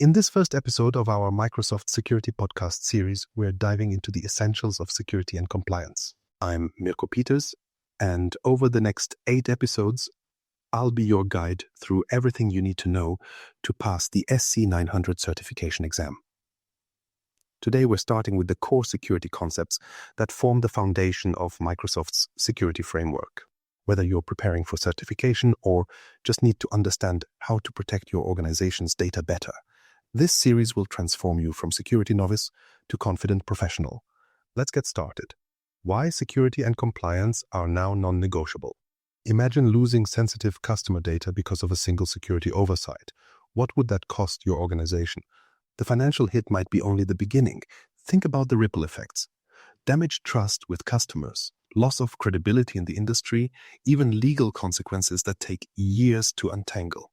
In this first episode of our Microsoft Security Podcast series, we're diving into the essentials of security and compliance. I'm Mir Peters, and over the next 8 episodes, I'll be your guide through everything you need to know to pass the SC-900 certification exam. Today, we're starting with the core security concepts that form the foundation of Microsoft's security framework. Whether you're preparing for certification or just need to understand how to protect your organization's data better, this series will transform you from security novice to confident professional. Let's get started. Why security and compliance are now non-negotiable. Imagine losing sensitive customer data because of a single security oversight. What would that cost your organization? The financial hit might be only the beginning. Think about the ripple effects. Damaged trust with customers, loss of credibility in the industry, even legal consequences that take years to untangle.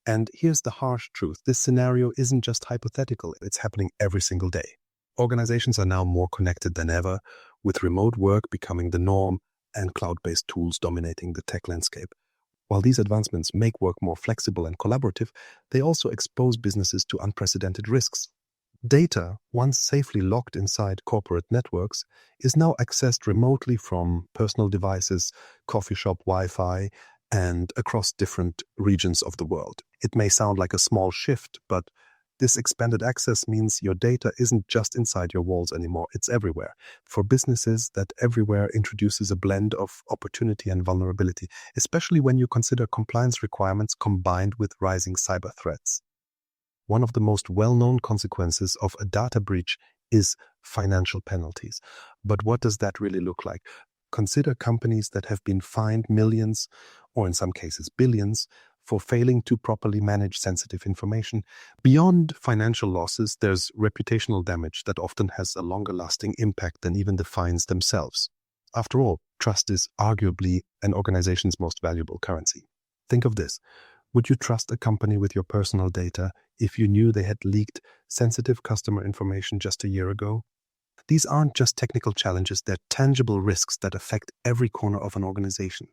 And here's the harsh truth. This scenario isn't just hypothetical. It's happening every single day. Organizations are now more connected than ever, with remote work becoming the norm and cloud-based tools dominating the tech landscape. While these advancements make work more flexible and collaborative, they also expose businesses to unprecedented risks. Data, once safely locked inside corporate networks, is now accessed remotely from personal devices, coffee shop Wi-Fi, and across different regions of the world. It may sound like a small shift, but this expanded access means your data isn't just inside your walls anymore, it's everywhere. For businesses, that everywhere introduces a blend of opportunity and vulnerability, especially when you consider compliance requirements combined with rising cyber threats. One of the most well-known consequences of a data breach is financial penalties. But what does that really look like? Consider companies that have been fined millions, or in some cases billions, for failing to properly manage sensitive information. Beyond financial losses, there's reputational damage that often has a longer-lasting impact than even the fines themselves. After all, trust is arguably an organization's most valuable currency. Think of this. Would you trust a company with your personal data if you knew they had leaked sensitive customer information just a year ago? These aren't just technical challenges, they're tangible risks that affect every corner of an organization.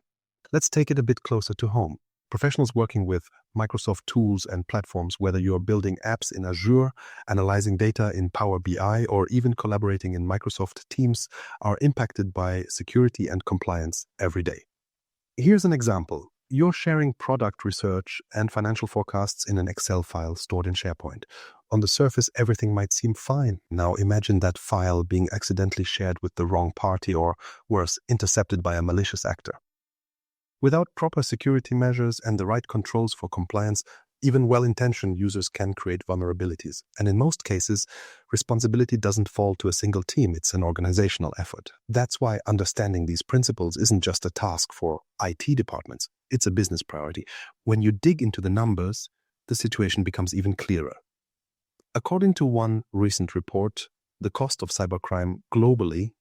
Let's take it a bit closer to home. Professionals working with Microsoft tools and platforms, whether you're building apps in Azure, analyzing data in Power BI, or even collaborating in Microsoft Teams, are impacted by security and compliance every day. Here's an example. You're sharing product research and financial forecasts in an Excel file stored in SharePoint. On the surface, everything might seem fine. Now imagine that file being accidentally shared with the wrong party, or worse, intercepted by a malicious actor. Without proper security measures and the right controls for compliance, even well-intentioned users can create vulnerabilities. And in most cases, responsibility doesn't fall to a single team, it's an organizational effort. That's why understanding these principles isn't just a task for IT departments, it's a business priority. When you dig into the numbers, the situation becomes even clearer. According to one recent report, the cost of cybercrime globally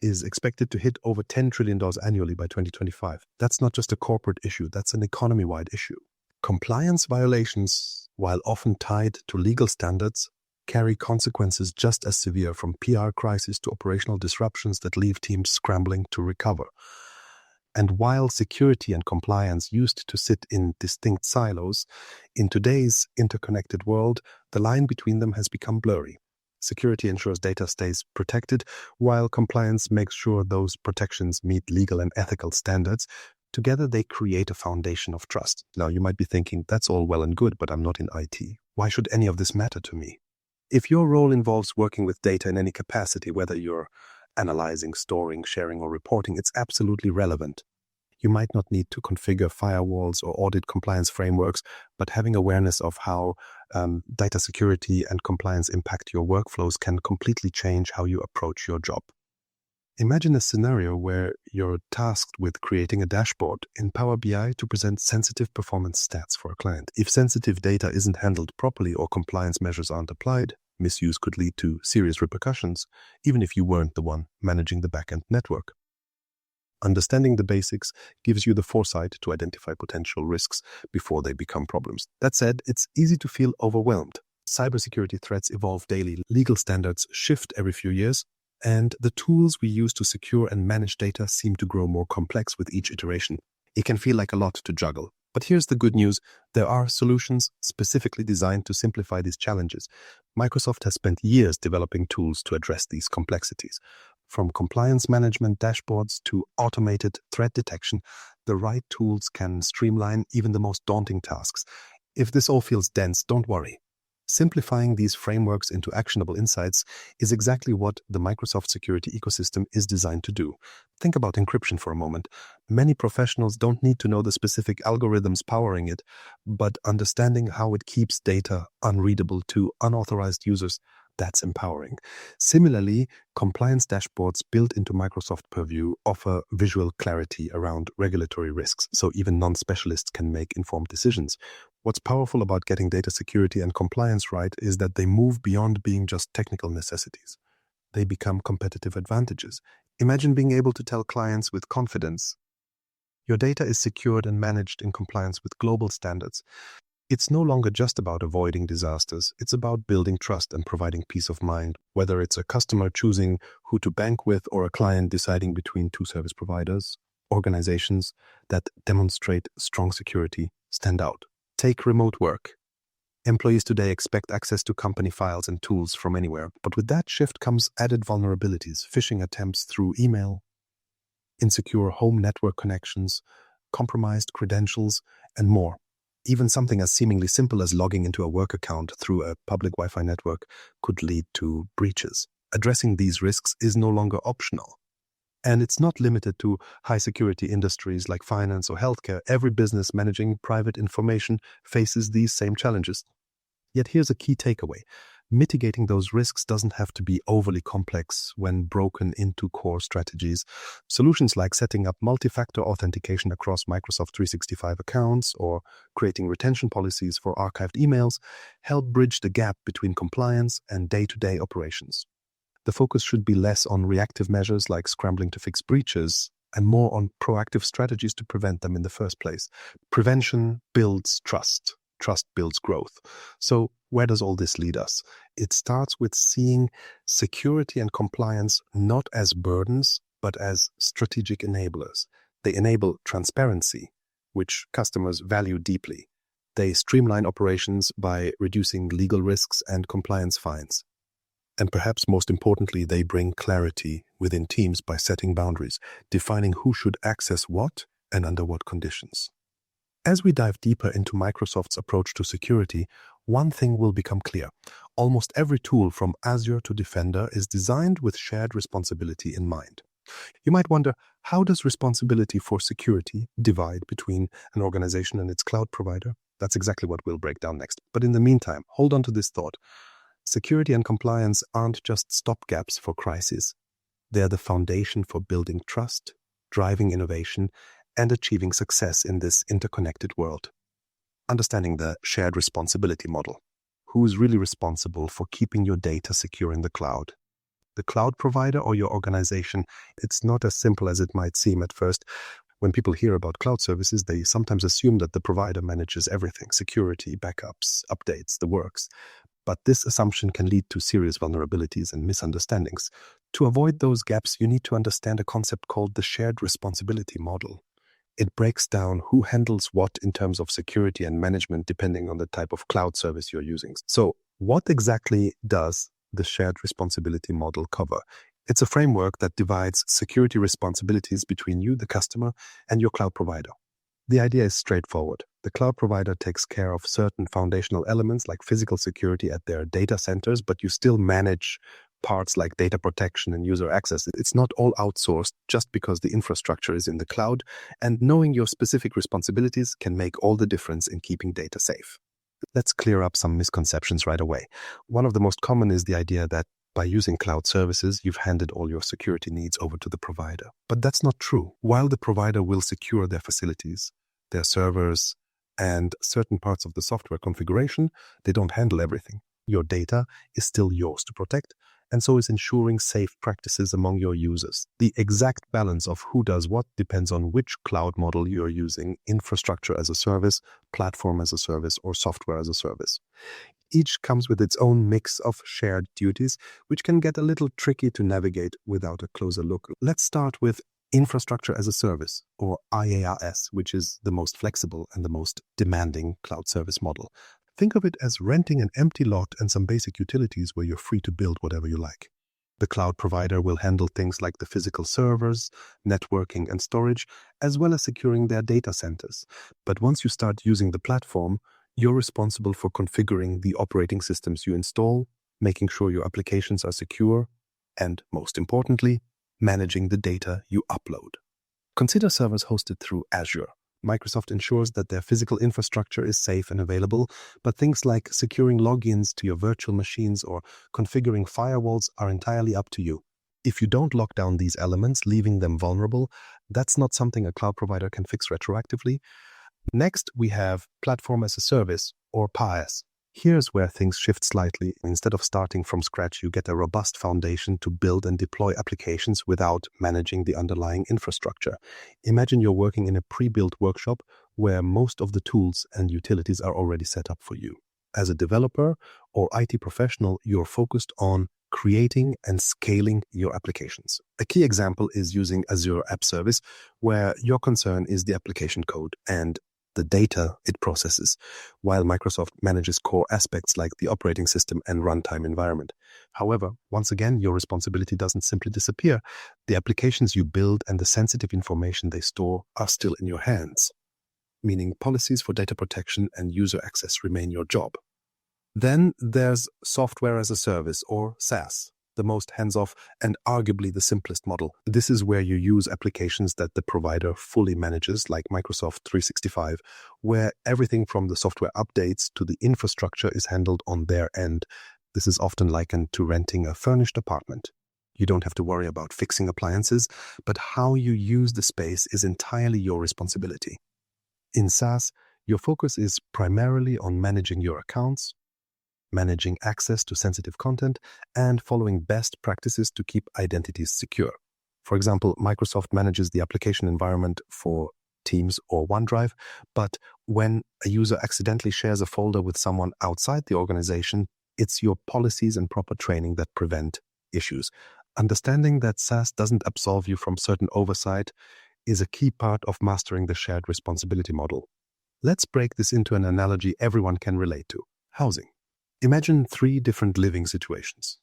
is expected to hit over $10 trillion annually by 2025. That's not just a corporate issue, that's an economy-wide issue. Compliance violations, while often tied to legal standards, carry consequences just as severe, from PR crises to operational disruptions that leave teams scrambling to recover. And while security and compliance used to sit in distinct silos, in today's interconnected world, the line between them has become blurry. Security ensures data stays protected, while compliance makes sure those protections meet legal and ethical standards. Together, they create a foundation of trust. Now, you might be thinking, that's all well and good, but I'm not in IT. Why should any of this matter to me? If your role involves working with data in any capacity, whether you're analyzing, storing, sharing, or reporting, it's absolutely relevant. You might not need to configure firewalls or audit compliance frameworks, but having awareness of how data security and compliance impact your workflows can completely change how you approach your job. Imagine a scenario where you're tasked with creating a dashboard in Power BI to present sensitive performance stats for a client. If sensitive data isn't handled properly or compliance measures aren't applied, misuse could lead to serious repercussions, even if you weren't the one managing the backend network. Understanding the basics gives you the foresight to identify potential risks before they become problems. That said, it's easy to feel overwhelmed. Cybersecurity threats evolve daily, legal standards shift every few years, and the tools we use to secure and manage data seem to grow more complex with each iteration. It can feel like a lot to juggle. But here's the good news. There are solutions specifically designed to simplify these challenges. Microsoft has spent years developing tools to address these complexities. From compliance management dashboards to automated threat detection, the right tools can streamline even the most daunting tasks. If this all feels dense, don't worry. Simplifying these frameworks into actionable insights is exactly what the Microsoft security ecosystem is designed to do. Think about encryption for a moment. Many professionals don't need to know the specific algorithms powering it, but understanding how it keeps data unreadable to unauthorized users, that's empowering. Similarly, compliance dashboards built into Microsoft Purview offer visual clarity around regulatory risks, so even non-specialists can make informed decisions. What's powerful about getting data security and compliance right is that they move beyond being just technical necessities. They become competitive advantages. Imagine being able to tell clients with confidence, your data is secured and managed in compliance with global standards. It's no longer just about avoiding disasters. It's about building trust and providing peace of mind, whether it's a customer choosing who to bank with or a client deciding between two service providers. Organizations that demonstrate strong security stand out. Take remote work. Employees today expect access to company files and tools from anywhere, but with that shift comes added vulnerabilities, phishing attempts through email, insecure home network connections, compromised credentials, and more. Even something as seemingly simple as logging into a work account through a public Wi-Fi network could lead to breaches. Addressing these risks is no longer optional. And it's not limited to high-security industries like finance or healthcare. Every business managing private information faces these same challenges. Yet here's a key takeaway. Mitigating those risks doesn't have to be overly complex when broken into core strategies. Solutions like setting up multi-factor authentication across Microsoft 365 accounts or creating retention policies for archived emails help bridge the gap between compliance and day-to-day operations. The focus should be less on reactive measures like scrambling to fix breaches and more on proactive strategies to prevent them in the first place. Prevention builds trust. Trust builds growth. So where does all this lead us? It starts with seeing security and compliance not as burdens, but as strategic enablers. They enable transparency, which customers value deeply. They streamline operations by reducing legal risks and compliance fines. And perhaps most importantly, they bring clarity within teams by setting boundaries, defining who should access what and under what conditions. As we dive deeper into Microsoft's approach to security, one thing will become clear. Almost every tool from Azure to Defender is designed with shared responsibility in mind. You might wonder, how does responsibility for security divide between an organization and its cloud provider? That's exactly what we'll break down next. But in the meantime, hold on to this thought. Security and compliance aren't just stopgaps for crises. They're the foundation for building trust, driving innovation, and achieving success in this interconnected world. Understanding the shared responsibility model. Who's really responsible for keeping your data secure in the cloud? The cloud provider or your organization? It's not as simple as it might seem at first. When people hear about cloud services, they sometimes assume that the provider manages everything: security, backups, updates, the works. But this assumption can lead to serious vulnerabilities and misunderstandings. To avoid those gaps, you need to understand a concept called the shared responsibility model. It breaks down who handles what in terms of security and management depending on the type of cloud service you're using. So, what exactly does the shared responsibility model cover? It's a framework that divides security responsibilities between you, the customer, and your cloud provider. The idea is straightforward. The cloud provider takes care of certain foundational elements like physical security at their data centers, but you still manage parts like data protection and user access. It's not all outsourced just because the infrastructure is in the cloud, and knowing your specific responsibilities can make all the difference in keeping data safe. Let's clear up some misconceptions right away. One of the most common is the idea that by using cloud services, you've handed all your security needs over to the provider. But that's not true. While the provider will secure their facilities, their servers, and certain parts of the software configuration, they don't handle everything. Your data is still yours to protect, and so is ensuring safe practices among your users. The exact balance of who does what depends on which cloud model you're using: infrastructure as a service, platform as a service, or software as a service. Each comes with its own mix of shared duties, which can get a little tricky to navigate without a closer look. Let's start with Infrastructure as a service, or IaaS, which is the most flexible and the most demanding cloud service model. Think of it as renting an empty lot and some basic utilities where you're free to build whatever you like. The cloud provider will handle things like the physical servers, networking and storage, as well as securing their data centers. But once you start using the platform, you're responsible for configuring the operating systems you install, making sure your applications are secure, and most importantly, managing the data you upload. Consider servers hosted through Azure. Microsoft ensures that their physical infrastructure is safe and available, but things like securing logins to your virtual machines or configuring firewalls are entirely up to you. If you don't lock down these elements, leaving them vulnerable, that's not something a cloud provider can fix retroactively. Next, we have Platform as a Service, or PaaS. Here's where things shift slightly. Instead of starting from scratch, you get a robust foundation to build and deploy applications without managing the underlying infrastructure. Imagine you're working in a pre-built workshop where most of the tools and utilities are already set up for you. As a developer or IT professional, you're focused on creating and scaling your applications. A key example is using Azure App Service, where your concern is the application code and the data it processes, while Microsoft manages core aspects like the operating system and runtime environment. However, once again, your responsibility doesn't simply disappear. The applications you build and the sensitive information they store are still in your hands, meaning policies for data protection and user access remain your job. Then there's Software as a Service, or SaaS. The most hands-off and arguably the simplest model. This is where you use applications that the provider fully manages, like Microsoft 365, where everything from the software updates to the infrastructure is handled on their end. This is often likened to renting a furnished apartment. You don't have to worry about fixing appliances, but how you use the space is entirely your responsibility. In SaaS, your focus is primarily on managing your accounts, managing access to sensitive content, and following best practices to keep identities secure. For example, Microsoft manages the application environment for Teams or OneDrive, but when a user accidentally shares a folder with someone outside the organization, it's your policies and proper training that prevent issues. Understanding that SaaS doesn't absolve you from certain oversight is a key part of mastering the shared responsibility model. Let's break this into an analogy everyone can relate to: housing. Imagine 3 different living situations: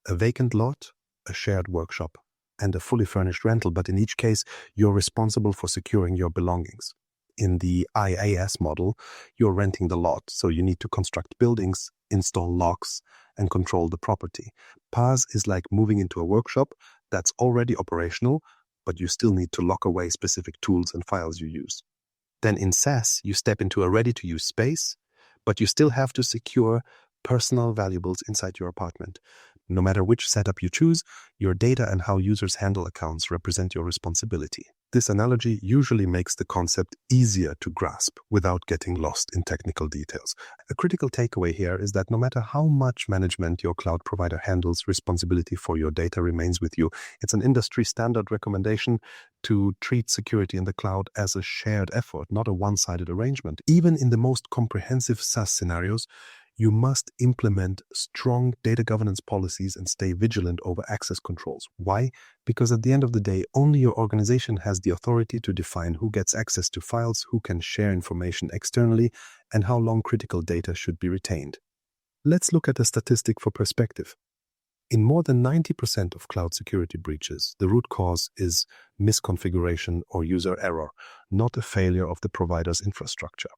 a vacant lot, a shared workshop, and a fully furnished rental, but in each case, you're responsible for securing your belongings. In the IaaS model, you're renting the lot, so you need to construct buildings, install locks, and control the property. PaaS is like moving into a workshop that's already operational, but you still need to lock away specific tools and files you use. Then in SaaS, you step into a ready-to-use space, but you still have to secure personal valuables inside your apartment. No matter which setup you choose, your data and how users handle accounts represent your responsibility. This analogy usually makes the concept easier to grasp without getting lost in technical details. A critical takeaway here is that no matter how much management your cloud provider handles, responsibility for your data remains with you. It's an industry standard recommendation to treat security in the cloud as a shared effort, not a one-sided arrangement. Even in the most comprehensive SaaS scenarios, you must implement strong data governance policies and stay vigilant over access controls. Why? Because at the end of the day, only your organization has the authority to define who gets access to files, who can share information externally, and how long critical data should be retained. Let's look at a statistic for perspective. In more than 90% of cloud security breaches, the root cause is misconfiguration or user error, not a failure of the provider's infrastructure.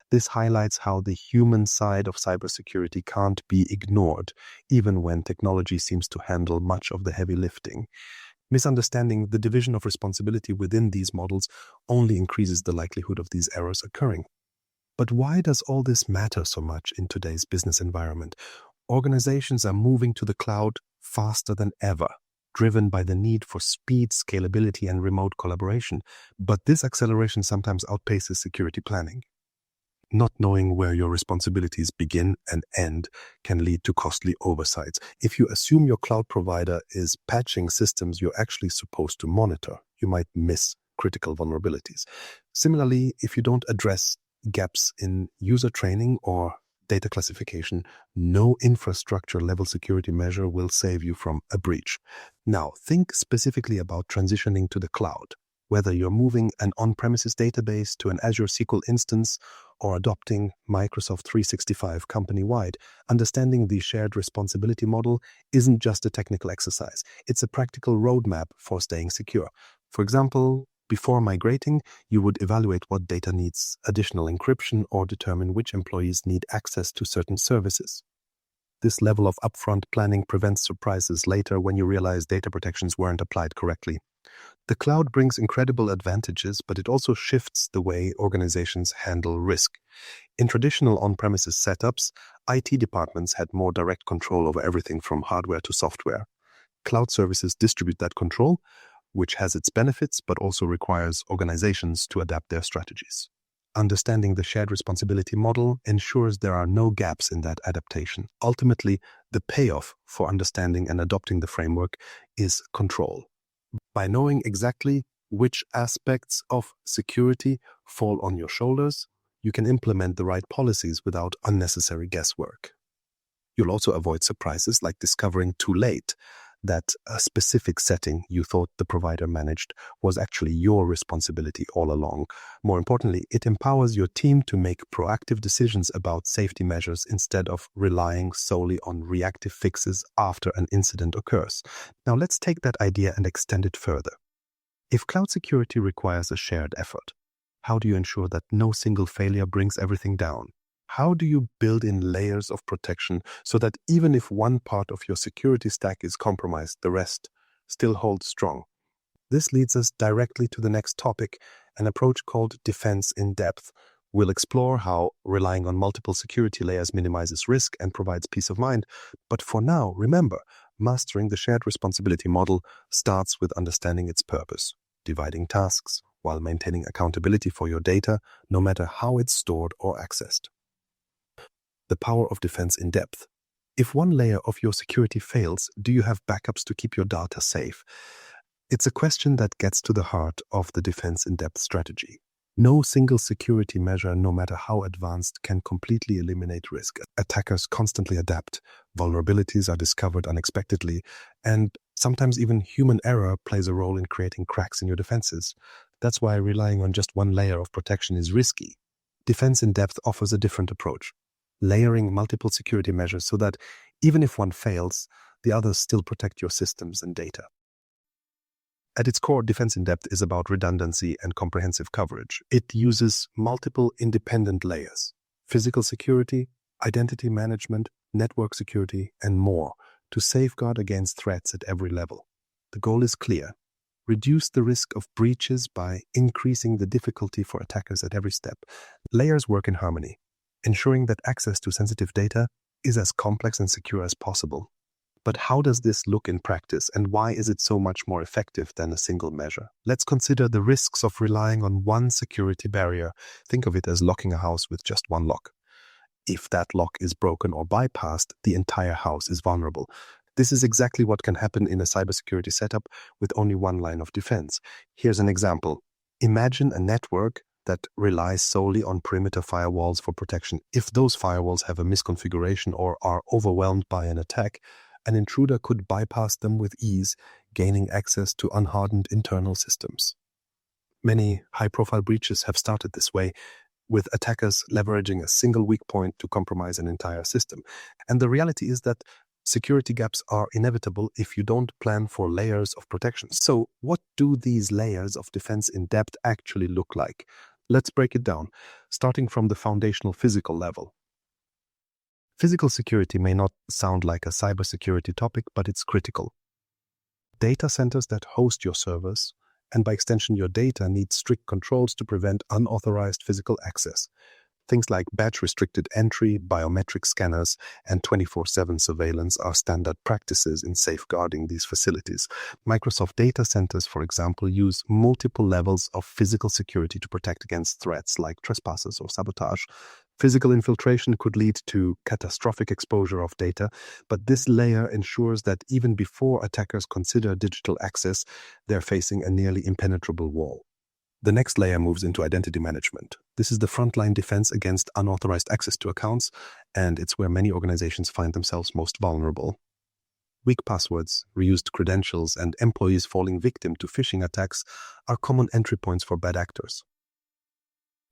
This highlights how the human side of cybersecurity can't be ignored, even when technology seems to handle much of the heavy lifting. Misunderstanding the division of responsibility within these models only increases the likelihood of these errors occurring. But why does all this matter so much in today's business environment? Organizations are moving to the cloud faster than ever, driven by the need for speed, scalability, and remote collaboration. But this acceleration sometimes outpaces security planning. Not knowing where your responsibilities begin and end can lead to costly oversights. If you assume your cloud provider is patching systems you're actually supposed to monitor, you might miss critical vulnerabilities. Similarly, if you don't address gaps in user training or data classification, no infrastructure-level security measure will save you from a breach. Now, think specifically about transitioning to the cloud. Whether you're moving an on-premises database to an Azure SQL instance or adopting Microsoft 365 company-wide, understanding the shared responsibility model isn't just a technical exercise. It's a practical roadmap for staying secure. For example, before migrating, you would evaluate what data needs additional encryption or determine which employees need access to certain services. This level of upfront planning prevents surprises later when you realize data protections weren't applied correctly. The cloud brings incredible advantages, but it also shifts the way organizations handle risk. In traditional on-premises setups, IT departments had more direct control over everything from hardware to software. Cloud services distribute that control, which has its benefits but also requires organizations to adapt their strategies. Understanding the shared responsibility model ensures there are no gaps in that adaptation. Ultimately, the payoff for understanding and adopting the framework is control. By knowing exactly which aspects of security fall on your shoulders, you can implement the right policies without unnecessary guesswork. You'll also avoid surprises like discovering too late that a specific setting you thought the provider managed was actually your responsibility all along. More importantly, it empowers your team to make proactive decisions about safety measures instead of relying solely on reactive fixes after an incident occurs. Now let's take that idea and extend it further. If cloud security requires a shared effort, how do you ensure that no single failure brings everything down? How do you build in layers of protection so that even if one part of your security stack is compromised, the rest still holds strong? This leads us directly to the next topic, an approach called defense in depth. We'll explore how relying on multiple security layers minimizes risk and provides peace of mind. But for now, remember, mastering the shared responsibility model starts with understanding its purpose, dividing tasks while maintaining accountability for your data, no matter how it's stored or accessed. The power of defense in depth. If one layer of your security fails, do you have backups to keep your data safe? It's a question that gets to the heart of the defense in depth strategy. No single security measure, no matter how advanced, can completely eliminate risk. Attackers constantly adapt, vulnerabilities are discovered unexpectedly, and sometimes even human error plays a role in creating cracks in your defenses. That's why relying on just one layer of protection is risky. Defense in depth offers a different approach, layering multiple security measures so that even if one fails, the others still protect your systems and data. At its core, defense in depth is about redundancy and comprehensive coverage. It uses multiple independent layers, physical security, identity management, network security, and more, to safeguard against threats at every level. The goal is clear: reduce the risk of breaches by increasing the difficulty for attackers at every step. Layers work in harmony, ensuring that access to sensitive data is as complex and secure as possible. But how does this look in practice, and why is it so much more effective than a single measure? Let's consider the risks of relying on one security barrier. Think of it as locking a house with just one lock. If that lock is broken or bypassed, the entire house is vulnerable. This is exactly what can happen in a cybersecurity setup with only one line of defense. Here's an example. Imagine a network that relies solely on perimeter firewalls for protection. If those firewalls have a misconfiguration or are overwhelmed by an attack, an intruder could bypass them with ease, gaining access to unhardened internal systems. Many high-profile breaches have started this way, with attackers leveraging a single weak point to compromise an entire system. And the reality is that security gaps are inevitable if you don't plan for layers of protection. So, what do these layers of defense in depth actually look like? Let's break it down, starting from the foundational physical level. Physical security may not sound like a cybersecurity topic, but it's critical. Data centers that host your servers, and by extension your data, need strict controls to prevent unauthorized physical access. Things like batch-restricted entry, biometric scanners, and 24/7 surveillance are standard practices in safeguarding these facilities. Microsoft data centers, for example, use multiple levels of physical security to protect against threats like trespassers or sabotage. Physical infiltration could lead to catastrophic exposure of data, but this layer ensures that even before attackers consider digital access, they're facing a nearly impenetrable wall. The next layer moves into identity management. This is the frontline defense against unauthorized access to accounts, and it's where many organizations find themselves most vulnerable. Weak passwords, reused credentials, and employees falling victim to phishing attacks are common entry points for bad actors.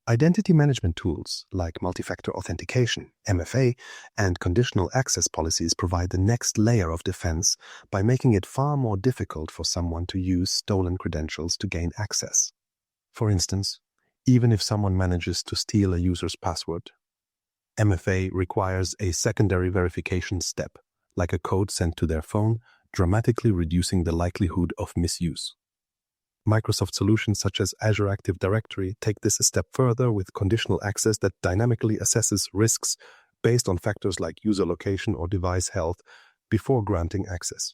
Identity management tools like multi-factor authentication, MFA, and conditional access policies provide the next layer of defense by making it far more difficult for someone to use stolen credentials to gain access. For instance, even if someone manages to steal a user's password, MFA requires a secondary verification step, like a code sent to their phone, dramatically reducing the likelihood of misuse. Microsoft solutions such as Azure Active Directory take this a step further with conditional access that dynamically assesses risks based on factors like user location or device health before granting access.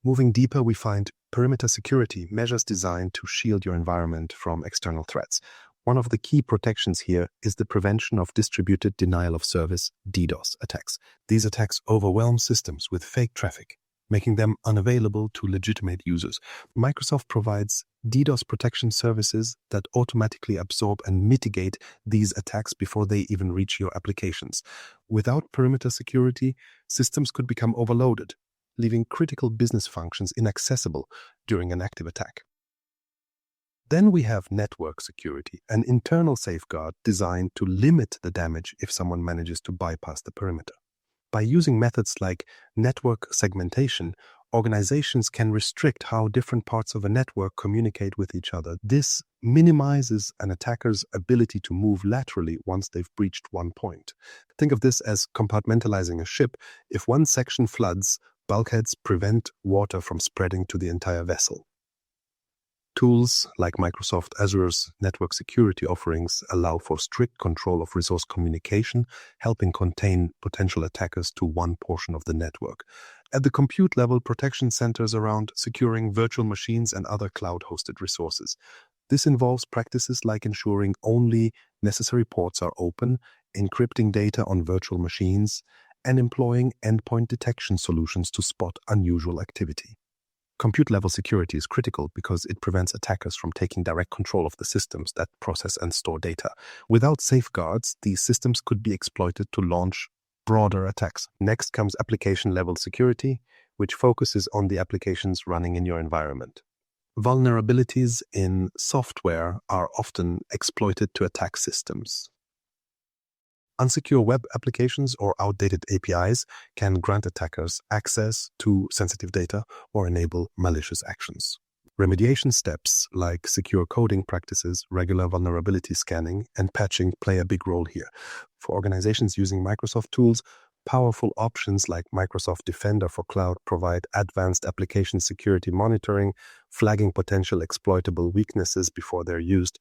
Moving deeper, we find perimeter security, measures designed to shield your environment from external threats. One of the key protections here is the prevention of distributed denial of service, DDoS attacks. These attacks overwhelm systems with fake traffic, making them unavailable to legitimate users. Microsoft provides DDoS protection services that automatically absorb and mitigate these attacks before they even reach your applications. Without perimeter security, systems could become overloaded, leaving critical business functions inaccessible during an active attack. Then we have network security, an internal safeguard designed to limit the damage if someone manages to bypass the perimeter. By using methods like network segmentation, organizations can restrict how different parts of a network communicate with each other. This minimizes an attacker's ability to move laterally once they've breached one point. Think of this as compartmentalizing a ship. If one section floods, bulkheads prevent water from spreading to the entire vessel. Tools like Microsoft Azure's network security offerings allow for strict control of resource communication, helping contain potential attackers to one portion of the network. At the compute level, protection centers around securing virtual machines and other cloud-hosted resources. This involves practices like ensuring only necessary ports are open, encrypting data on virtual machines, and employing endpoint detection solutions to spot unusual activity. Compute-level security is critical because it prevents attackers from taking direct control of the systems that process and store data. Without safeguards, these systems could be exploited to launch broader attacks. Next comes application-level security, which focuses on the applications running in your environment. Vulnerabilities in software are often exploited to attack systems. Unsecure web applications or outdated APIs can grant attackers access to sensitive data or enable malicious actions. Remediation steps like secure coding practices, regular vulnerability scanning, and patching play a big role here. For organizations using Microsoft tools, powerful options like Microsoft Defender for Cloud provide advanced application security monitoring, flagging potential exploitable weaknesses before they're used.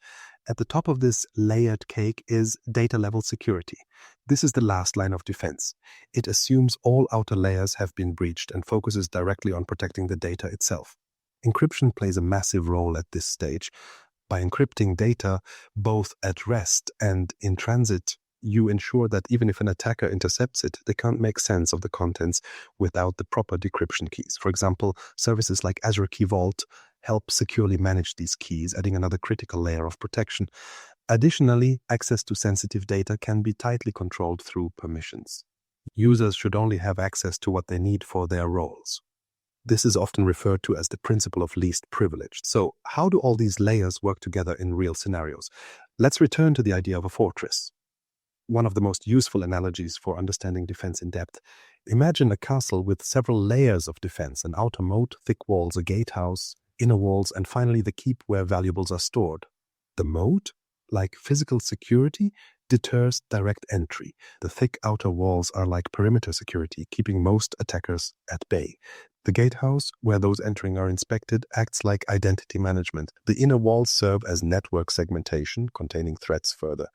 At the top of this layered cake is data-level security. This is the last line of defense. It assumes all outer layers have been breached and focuses directly on protecting the data itself. Encryption plays a massive role at this stage. By encrypting data both at rest and in transit, you ensure that even if an attacker intercepts it, they can't make sense of the contents without the proper decryption keys. For example, services like Azure Key Vault help securely manage these keys, adding another critical layer of protection. Additionally, access to sensitive data can be tightly controlled through permissions. Users should only have access to what they need for their roles. This is often referred to as the principle of least privilege. So, how do all these layers work together in real scenarios? Let's return to the idea of a fortress. One of the most useful analogies for understanding defense in depth. Imagine a castle with several layers of defense: an outer moat, thick walls, a gatehouse, inner walls, and finally the keep where valuables are stored. The moat, like physical security, deters direct entry. The thick outer walls are like perimeter security, keeping most attackers at bay. The gatehouse, where those entering are inspected, acts like identity management. The inner walls serve as network segmentation, containing threats further.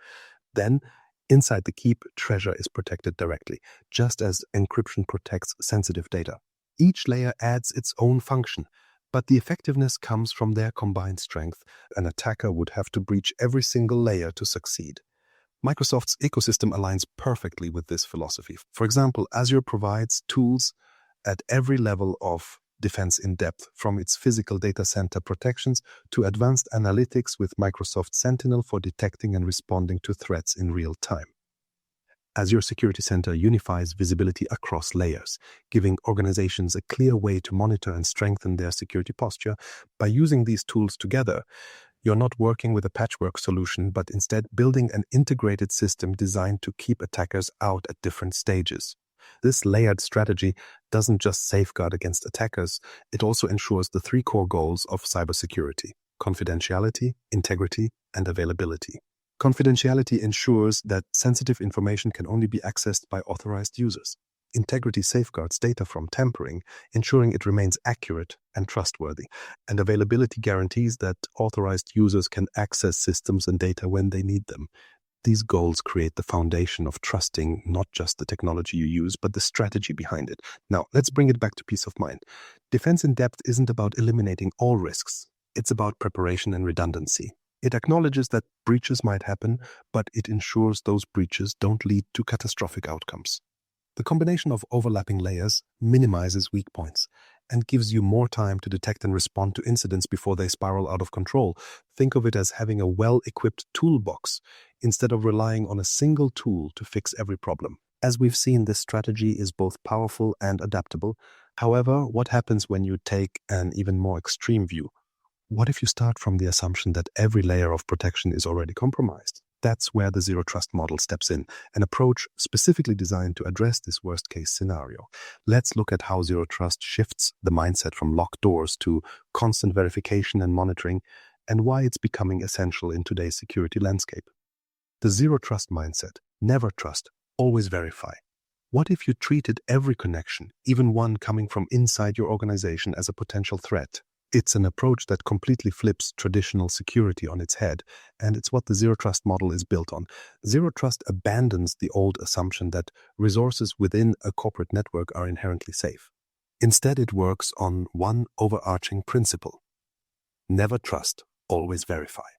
Then, inside the keep, treasure is protected directly, just as encryption protects sensitive data. Each layer adds its own function, but the effectiveness comes from their combined strength. An attacker would have to breach every single layer to succeed. Microsoft's ecosystem aligns perfectly with this philosophy. For example, Azure provides tools at every level of defense in depth, from its physical data center protections to advanced analytics with Microsoft Sentinel for detecting and responding to threats in real time. Azure Security Center unifies visibility across layers, giving organizations a clear way to monitor and strengthen their security posture. By using these tools together, you're not working with a patchwork solution, but instead building an integrated system designed to keep attackers out at different stages. This layered strategy doesn't just safeguard against attackers, it also ensures the three core goals of cybersecurity: confidentiality, integrity, and availability. Confidentiality ensures that sensitive information can only be accessed by authorized users. Integrity safeguards data from tampering, ensuring it remains accurate and trustworthy. And availability guarantees that authorized users can access systems and data when they need them. These goals create the foundation of trusting not just the technology you use, but the strategy behind it. Now, let's bring it back to peace of mind. Defense in depth isn't about eliminating all risks. It's about preparation and redundancy. It acknowledges that breaches might happen, but it ensures those breaches don't lead to catastrophic outcomes. The combination of overlapping layers minimizes weak points and gives you more time to detect and respond to incidents before they spiral out of control. Think of it as having a well-equipped toolbox instead of relying on a single tool to fix every problem. As we've seen, this strategy is both powerful and adaptable. However, what happens when you take an even more extreme view? What if you start from the assumption that every layer of protection is already compromised? That's where the Zero Trust model steps in, an approach specifically designed to address this worst-case scenario. Let's look at how Zero Trust shifts the mindset from locked doors to constant verification and monitoring, and why it's becoming essential in today's security landscape. The Zero Trust mindset: never trust, always verify. What if you treated every connection, even one coming from inside your organization, as a potential threat? It's an approach that completely flips traditional security on its head, and it's what the Zero Trust model is built on. Zero Trust abandons the old assumption that resources within a corporate network are inherently safe. Instead, it works on one overarching principle: never trust, always verify.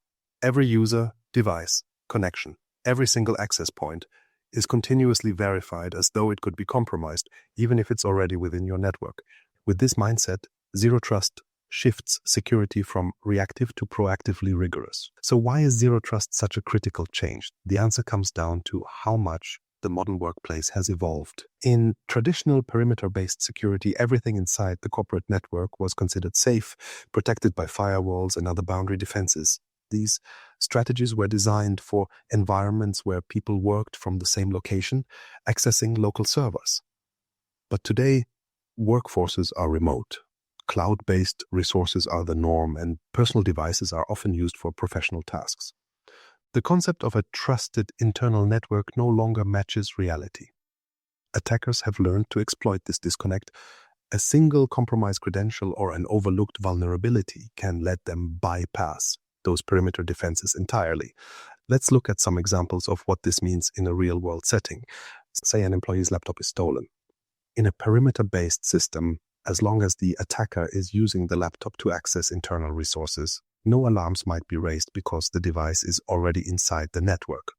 Every user, device, connection, every single access point is continuously verified as though it could be compromised, even if it's already within your network. With this mindset, Zero Trust shifts security from reactive to proactively rigorous. So why is Zero Trust such a critical change? The answer comes down to how much the modern workplace has evolved. In traditional perimeter-based security, everything inside the corporate network was considered safe, protected by firewalls and other boundary defenses. These strategies were designed for environments where people worked from the same location, accessing local servers. But today, workforces are remote. Cloud-based resources are the norm, and personal devices are often used for professional tasks. The concept of a trusted internal network no longer matches reality. Attackers have learned to exploit this disconnect. A single compromised credential or an overlooked vulnerability can let them bypass those perimeter defenses entirely. Let's look at some examples of what this means in a real-world setting. Say an employee's laptop is stolen. In a perimeter-based system, as long as the attacker is using the laptop to access internal resources, no alarms might be raised because the device is already inside the network.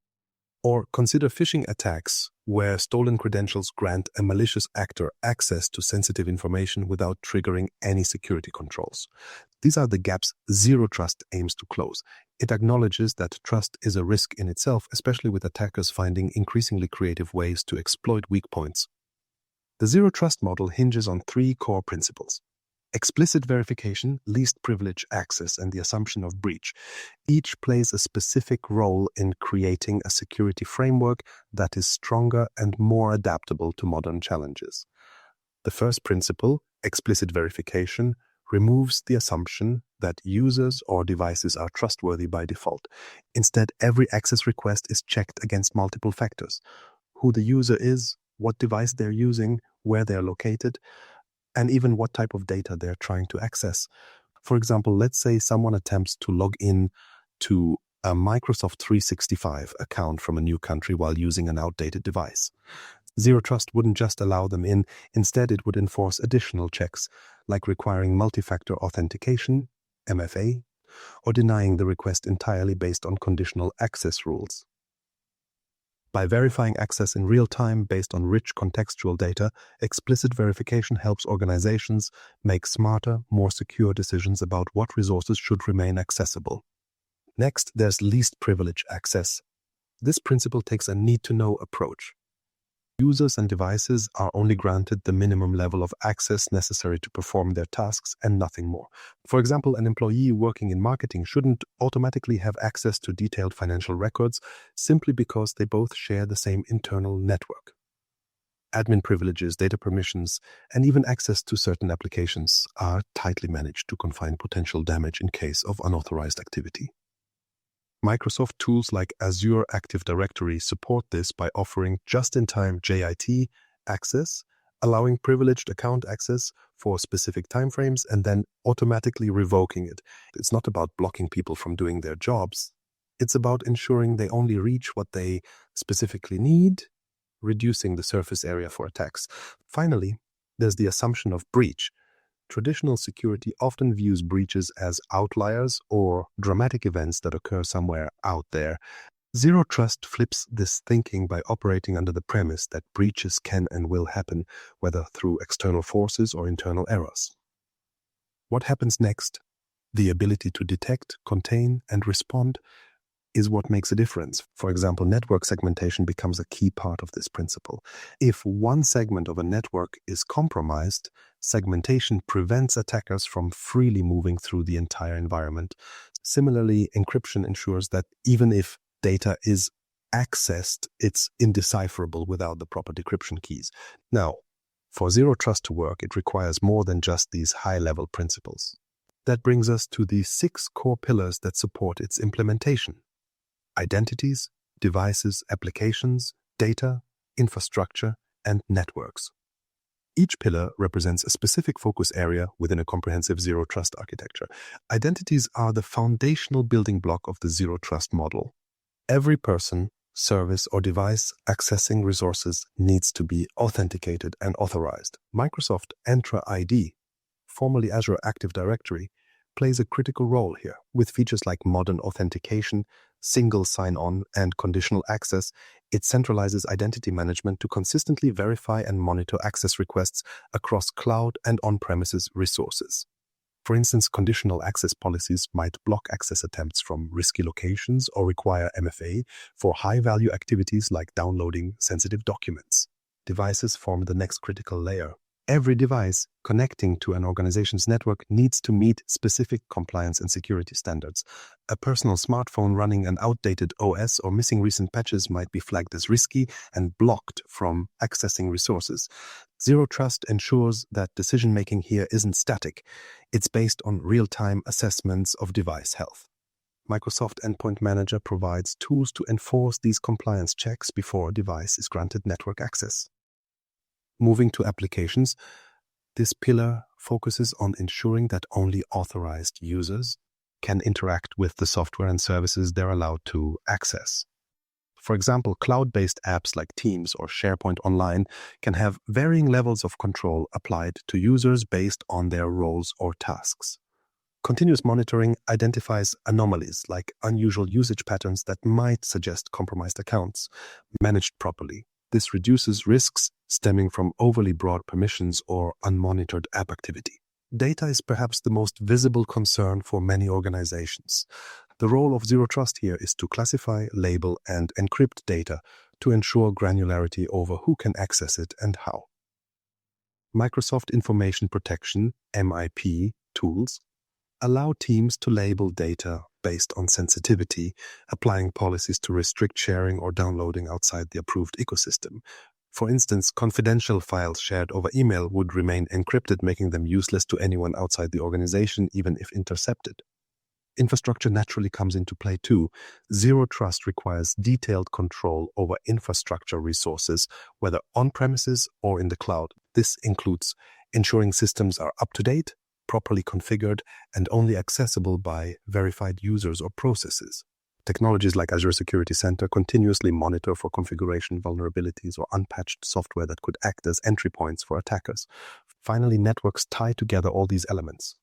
Or consider phishing attacks where stolen credentials grant a malicious actor access to sensitive information without triggering any security controls. These are the gaps Zero Trust aims to close. It acknowledges that trust is a risk in itself, especially with attackers finding increasingly creative ways to exploit weak points. The Zero Trust model hinges on three core principles: explicit verification, least privilege access, and the assumption of breach. Each plays a specific role in creating a security framework that is stronger and more adaptable to modern challenges. The first principle, explicit verification, removes the assumption that users or devices are trustworthy by default. Instead, every access request is checked against multiple factors: who the user is, what device they're using, where they're located, and even what type of data they're trying to access. For example, let's say someone attempts to log in to a Microsoft 365 account from a new country while using an outdated device. Zero Trust wouldn't just allow them in. Instead, it would enforce additional checks, like requiring multi-factor authentication, MFA, or denying the request entirely based on conditional access rules. By verifying access in real time based on rich contextual data, explicit verification helps organizations make smarter, more secure decisions about what resources should remain accessible. Next, there's least privilege access. This principle takes a need-to-know approach. Users and devices are only granted the minimum level of access necessary to perform their tasks and nothing more. For example, an employee working in marketing shouldn't automatically have access to detailed financial records simply because they both share the same internal network. Admin privileges, data permissions, and even access to certain applications are tightly managed to confine potential damage in case of unauthorized activity. Microsoft tools like Azure Active Directory support this by offering just-in-time JIT access, allowing privileged account access for specific timeframes and then automatically revoking it. It's not about blocking people from doing their jobs. It's about ensuring they only reach what they specifically need, reducing the surface area for attacks. Finally, there's the assumption of breach. Traditional security often views breaches as outliers or dramatic events that occur somewhere out there. Zero Trust flips this thinking by operating under the premise that breaches can and will happen, whether through external forces or internal errors. What happens next? The ability to detect, contain, and respond is what makes a difference. For example, network segmentation becomes a key part of this principle. If one segment of a network is compromised, segmentation prevents attackers from freely moving through the entire environment. Similarly, encryption ensures that even if data is accessed, it's indecipherable without the proper decryption keys. Now, for Zero Trust to work, it requires more than just these high-level principles. That brings us to the 6 core pillars that support its implementation: identities, devices, applications, data, infrastructure, and networks. Each pillar represents a specific focus area within a comprehensive Zero Trust architecture. Identities are the foundational building block of the Zero Trust model. Every person, service, or device accessing resources needs to be authenticated and authorized. Microsoft Entra ID, formerly Azure Active Directory, plays a critical role here. With features like modern authentication, single sign-on, and conditional access, it centralizes identity management to consistently verify and monitor access requests across cloud and on-premises resources. For instance, conditional access policies might block access attempts from risky locations or require MFA for high-value activities like downloading sensitive documents. Devices form the next critical layer. Every device connecting to an organization's network needs to meet specific compliance and security standards. A personal smartphone running an outdated OS or missing recent patches might be flagged as risky and blocked from accessing resources. Zero Trust ensures that decision-making here isn't static. It's based on real-time assessments of device health. Microsoft Endpoint Manager provides tools to enforce these compliance checks before a device is granted network access. Moving to applications, this pillar focuses on ensuring that only authorized users can interact with the software and services they're allowed to access. For example, cloud-based apps like Teams or SharePoint Online can have varying levels of control applied to users based on their roles or tasks. Continuous monitoring identifies anomalies like unusual usage patterns that might suggest compromised accounts. Managed properly, this reduces risks stemming from overly broad permissions or unmonitored app activity. Data is perhaps the most visible concern for many organizations. The role of Zero Trust here is to classify, label, and encrypt data to ensure granularity over who can access it and how. Microsoft Information Protection (MIP) tools allow teams to label data based on sensitivity, applying policies to restrict sharing or downloading outside the approved ecosystem. For instance, confidential files shared over email would remain encrypted, making them useless to anyone outside the organization, even if intercepted. Infrastructure naturally comes into play too. Zero Trust requires detailed control over infrastructure resources, whether on-premises or in the cloud. This includes ensuring systems are up-to-date, properly configured, and only accessible by verified users or processes. Technologies like Azure Security Center continuously monitor for configuration vulnerabilities or unpatched software that could act as entry points for attackers. Finally, networks tie together all these elements.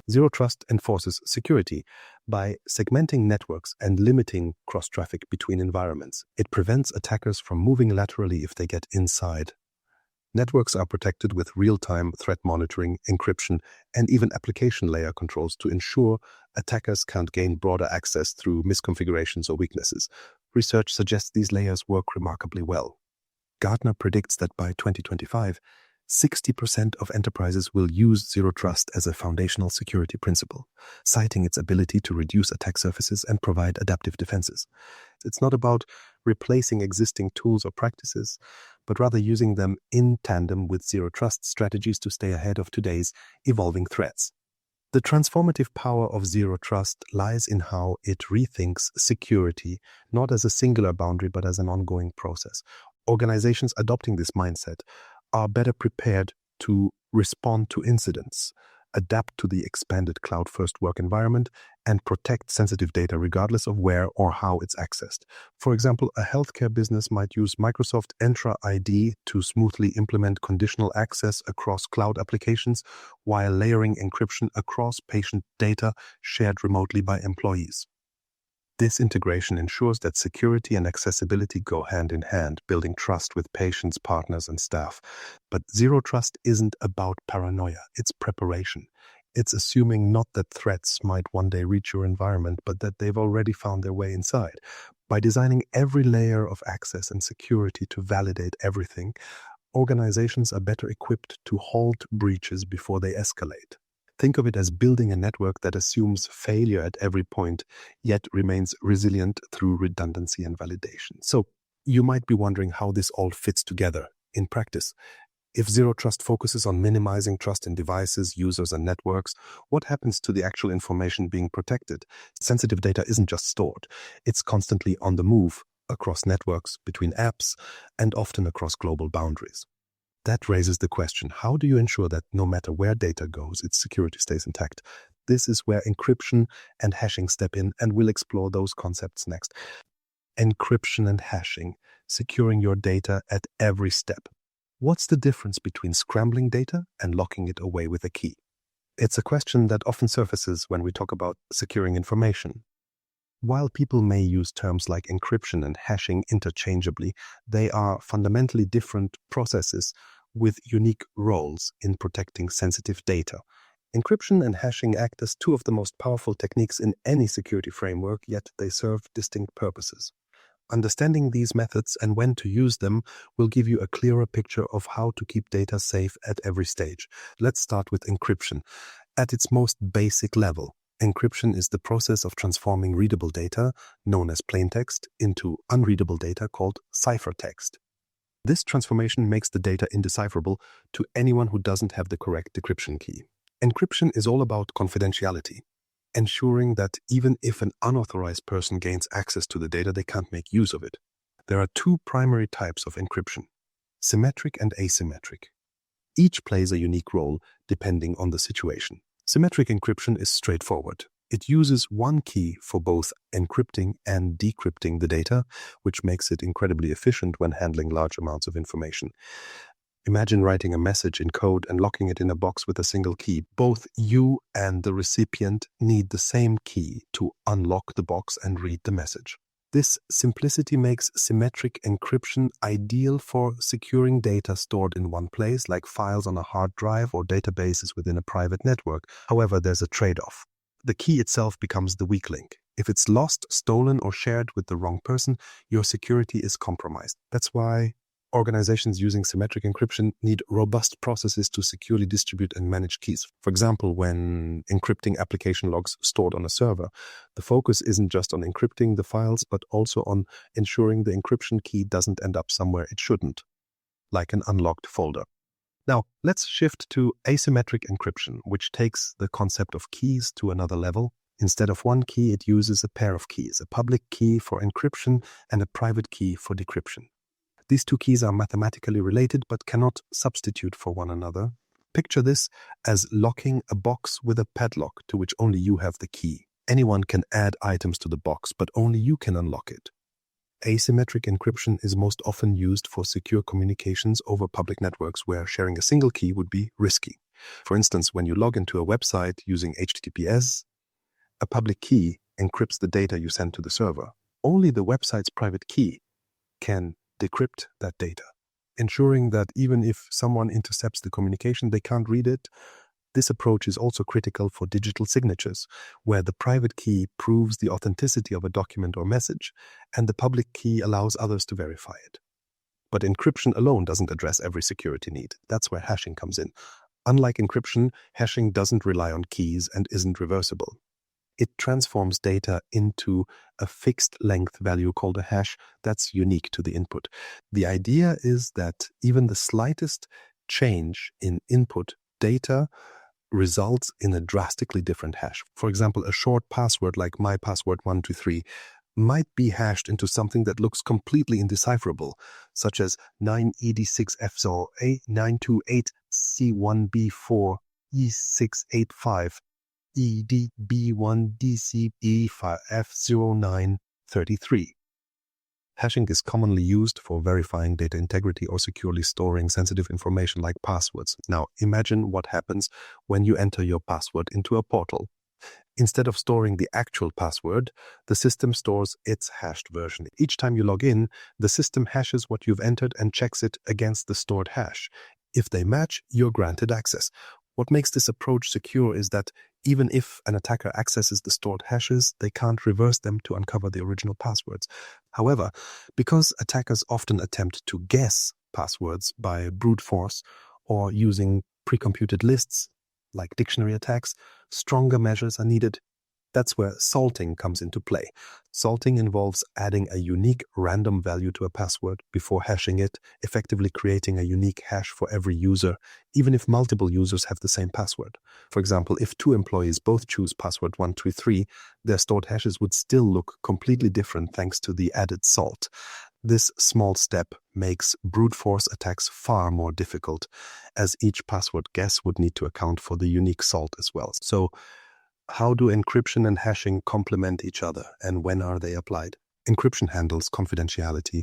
Zero Trust enforces security by segmenting networks and limiting cross-traffic between environments. It prevents attackers from moving laterally if they get inside. Networks are protected with real-time threat monitoring, encryption, and even application layer controls to ensure attackers can't gain broader access through misconfigurations or weaknesses. Research suggests these layers work remarkably well. Gartner predicts that by 2025, 60% of enterprises will use Zero Trust as a foundational security principle, citing its ability to reduce attack surfaces and provide adaptive defenses. It's not about replacing existing tools or practices, but rather using them in tandem with Zero Trust strategies to stay ahead of today's evolving threats. The transformative power of Zero Trust lies in how it rethinks security, not as a singular boundary, but as an ongoing process. Organizations adopting this mindset are better prepared to respond to incidents, adapt to the expanded cloud-first work environment, and protect sensitive data regardless of where or how it's accessed. For example, a healthcare business might use Microsoft Entra ID to smoothly implement conditional access across cloud applications while layering encryption across patient data shared remotely by employees. This integration ensures that security and accessibility go hand in hand, building trust with patients, partners, and staff. But Zero Trust isn't about paranoia, it's preparation. It's assuming not that threats might one day reach your environment, but that they've already found their way inside. By designing every layer of access and security to validate everything, organizations are better equipped to halt breaches before they escalate. Think of it as building a network that assumes failure at every point, yet remains resilient through redundancy and validation. So you might be wondering how this all fits together in practice. If Zero Trust focuses on minimizing trust in devices, users, and networks, what happens to the actual information being protected? Sensitive data isn't just stored. It's constantly on the move across networks, between apps, and often across global boundaries. That raises the question, how do you ensure that no matter where data goes, its security stays intact? This is where encryption and hashing step in, and we'll explore those concepts next. Encryption and hashing, securing your data at every step. What's the difference between scrambling data and locking it away with a key? It's a question that often surfaces when we talk about securing information. While people may use terms like encryption and hashing interchangeably, they are fundamentally different processes with unique roles in protecting sensitive data. Encryption and hashing act as two of the most powerful techniques in any security framework, yet they serve distinct purposes. Understanding these methods and when to use them will give you a clearer picture of how to keep data safe at every stage. Let's start with encryption. At its most basic level, encryption is the process of transforming readable data, known as plaintext, into unreadable data called ciphertext. This transformation makes the data indecipherable to anyone who doesn't have the correct decryption key. Encryption is all about confidentiality, ensuring that even if an unauthorized person gains access to the data, they can't make use of it. There are two primary types of encryption: symmetric and asymmetric. Each plays a unique role depending on the situation. Symmetric encryption is straightforward. It uses one key for both encrypting and decrypting the data, which makes it incredibly efficient when handling large amounts of information. Imagine writing a message in code and locking it in a box with a single key. Both you and the recipient need the same key to unlock the box and read the message. This simplicity makes symmetric encryption ideal for securing data stored in one place, like files on a hard drive or databases within a private network. However, there's a trade-off. The key itself becomes the weak link. If it's lost, stolen, or shared with the wrong person, your security is compromised. That's why organizations using symmetric encryption need robust processes to securely distribute and manage keys. For example, when encrypting application logs stored on a server, the focus isn't just on encrypting the files, but also on ensuring the encryption key doesn't end up somewhere it shouldn't, like an unlocked folder. Now, let's shift to asymmetric encryption, which takes the concept of keys to another level. Instead of one key, it uses a pair of keys, a public key for encryption and a private key for decryption. These two keys are mathematically related but cannot substitute for one another. Picture this as locking a box with a padlock to which only you have the key. Anyone can add items to the box, but only you can unlock it. Asymmetric encryption is most often used for secure communications over public networks where sharing a single key would be risky. For instance, when you log into a website using HTTPS, a public key encrypts the data you send to the server. Only the website's private key can decrypt that data, ensuring that even if someone intercepts the communication, they can't read it. This approach is also critical for digital signatures, where the private key proves the authenticity of a document or message, and the public key allows others to verify it. But encryption alone doesn't address every security need. That's where hashing comes in. Unlike encryption, hashing doesn't rely on keys and isn't reversible. It transforms data into a fixed length value called a hash that's unique to the input. The idea is that even the slightest change in input data results in a drastically different hash. For example, a short password like my password 123 might be hashed into something that looks completely indecipherable, such as 9ED6F928C1B4E685 EDB1DCE5F0933. Hashing is commonly used for verifying data integrity or securely storing sensitive information like passwords. Now, imagine what happens when you enter your password into a portal. Instead of storing the actual password, the system stores its hashed version. Each time you log in, the system hashes what you've entered and checks it against the stored hash. If they match, you're granted access. What makes this approach secure is that even if an attacker accesses the stored hashes, they can't reverse them to uncover the original passwords. However, because attackers often attempt to guess passwords by brute force or using pre-computed lists, like dictionary attacks, stronger measures are needed. That's where salting comes into play. Salting involves adding a unique random value to a password before hashing it, effectively creating a unique hash for every user, even if multiple users have the same password. For example, if two employees both choose password 123, their stored hashes would still look completely different thanks to the added salt. This small step makes brute force attacks far more difficult, as each password guess would need to account for the unique salt as well. So, how do encryption and hashing complement each other, and when are they applied? Encryption handles confidentiality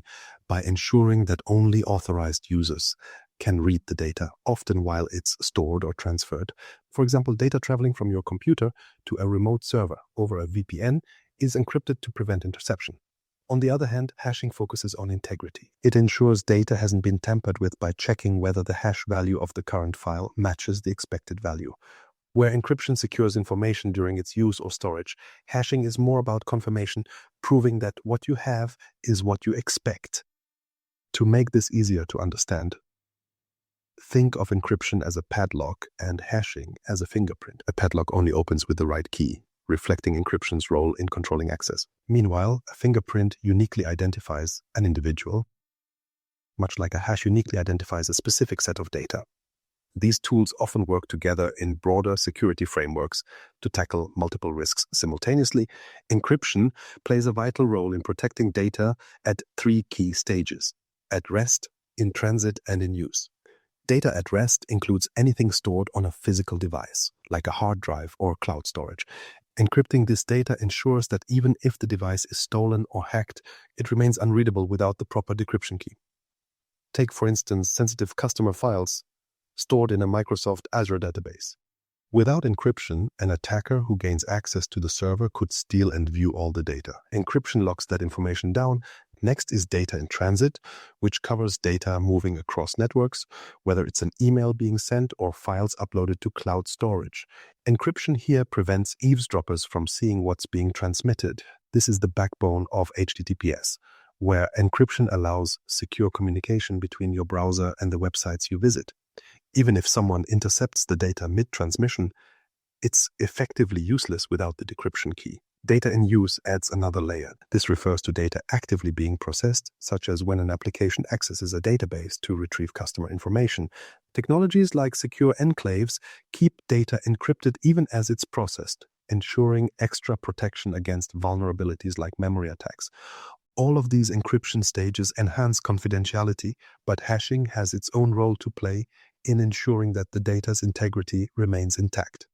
by ensuring that only authorized users can read the data, often while it's stored or transferred. For example, data traveling from your computer to a remote server over a VPN is encrypted to prevent interception. On the other hand, hashing focuses on integrity. It ensures data hasn't been tampered with by checking whether the hash value of the current file matches the expected value. Where encryption secures information during its use or storage, hashing is more about confirmation, proving that what you have is what you expect. To make this easier to understand, think of encryption as a padlock and hashing as a fingerprint. A padlock only opens with the right key, reflecting encryption's role in controlling access. Meanwhile, a fingerprint uniquely identifies an individual, much like a hash uniquely identifies a specific set of data. These tools often work together in broader security frameworks to tackle multiple risks simultaneously. Encryption plays a vital role in protecting data at three key stages: at rest, in transit, and in use. Data at rest includes anything stored on a physical device, like a hard drive or cloud storage. Encrypting this data ensures that even if the device is stolen or hacked, it remains unreadable without the proper decryption key. Take, for instance, sensitive customer files stored in a Microsoft Azure database. Without encryption, an attacker who gains access to the server could steal and view all the data. Encryption locks that information down. Next is data in transit, which covers data moving across networks, whether it's an email being sent or files uploaded to cloud storage. Encryption here prevents eavesdroppers from seeing what's being transmitted. This is the backbone of HTTPS, where encryption allows secure communication between your browser and the websites you visit. Even if someone intercepts the data mid-transmission, it's effectively useless without the decryption key. Data in use adds another layer. This refers to data actively being processed, such as when an application accesses a database to retrieve customer information. Technologies like secure enclaves keep data encrypted even as it's processed, ensuring extra protection against vulnerabilities like memory attacks. All of these encryption stages enhance confidentiality, but hashing has its own role to play in ensuring that the data's integrity remains intact.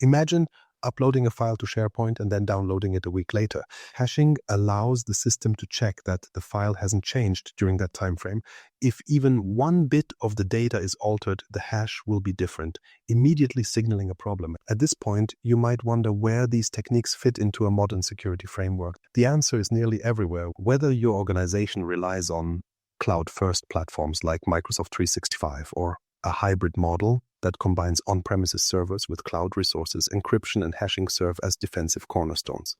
Imagine uploading a file to SharePoint and then downloading it a week later. Hashing allows the system to check that the file hasn't changed during that time frame. If even one bit of the data is altered, the hash will be different, immediately signaling a problem. At this point, you might wonder where these techniques fit into a modern security framework. The answer is nearly everywhere. Whether your organization relies on cloud-first platforms like Microsoft 365 or a hybrid model that combines on-premises servers with cloud resources, encryption and hashing serve as defensive cornerstones.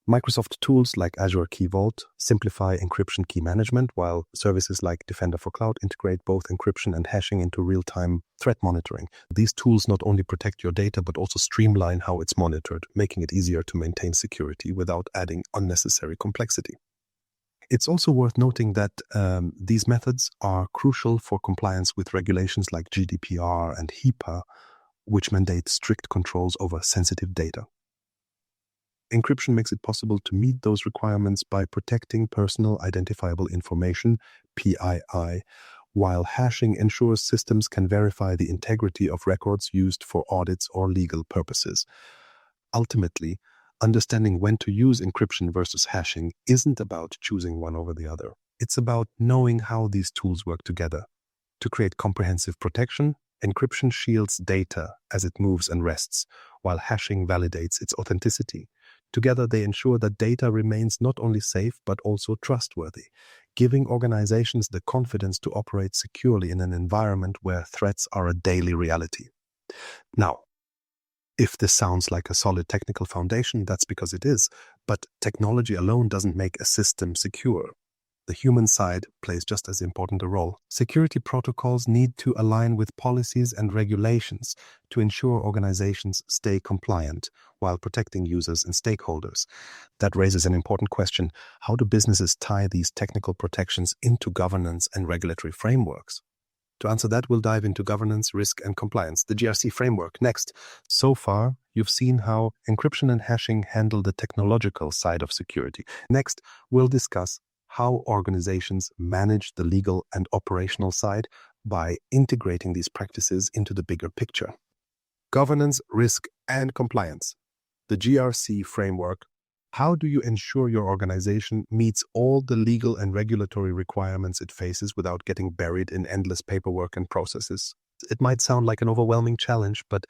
Microsoft tools like Azure Key Vault simplify encryption key management, while services like Defender for Cloud integrate both encryption and hashing into real-time threat monitoring. These tools not only protect your data, but also streamline how it's monitored, making it easier to maintain security without adding unnecessary complexity. It's also worth noting that these methods are crucial for compliance with regulations like GDPR and HIPAA, which mandate strict controls over sensitive data. Encryption makes it possible to meet those requirements by protecting personal identifiable information, PII, while hashing ensures systems can verify the integrity of records used for audits or legal purposes. Ultimately, understanding when to use encryption versus hashing isn't about choosing one over the other. It's about knowing how these tools work together. To create comprehensive protection, encryption shields data as it moves and rests, while hashing validates its authenticity. Together, they ensure that data remains not only safe but also trustworthy, giving organizations the confidence to operate securely in an environment where threats are a daily reality. Now, if this sounds like a solid technical foundation, that's because it is, but technology alone doesn't make a system secure. The human side plays just as important a role. Security protocols need to align with policies and regulations to ensure organizations stay compliant while protecting users and stakeholders. That raises an important question: how do businesses tie these technical protections into governance and regulatory frameworks? To answer that, we'll dive into governance, risk, and compliance, the GRC framework, next. So far, you've seen how encryption and hashing handle the technological side of security. Next, we'll discuss how organizations manage the legal and operational side by integrating these practices into the bigger picture. Governance, risk, and compliance, the GRC framework. How do you ensure your organization meets all the legal and regulatory requirements it faces without getting buried in endless paperwork and processes? It might sound like an overwhelming challenge, but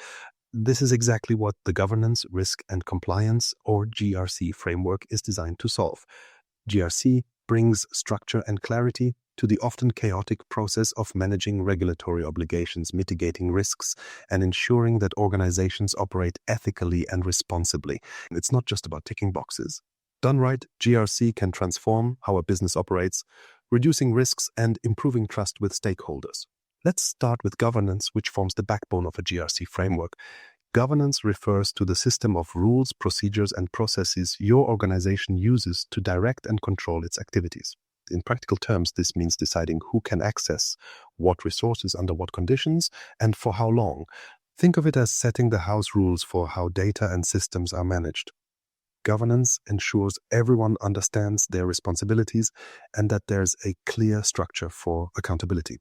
this is exactly what the Governance, Risk, and Compliance, or GRC framework, is designed to solve. GRC brings structure and clarity to the often chaotic process of managing regulatory obligations, mitigating risks, and ensuring that organizations operate ethically and responsibly. It's not just about ticking boxes. Done right, GRC can transform how a business operates, reducing risks and improving trust with stakeholders. Let's start with governance, which forms the backbone of a GRC framework. Governance refers to the system of rules, procedures, and processes your organization uses to direct and control its activities. In practical terms, this means deciding who can access what resources under what conditions and for how long. Think of it as setting the house rules for how data and systems are managed. Governance ensures everyone understands their responsibilities and that there's a clear structure for accountability.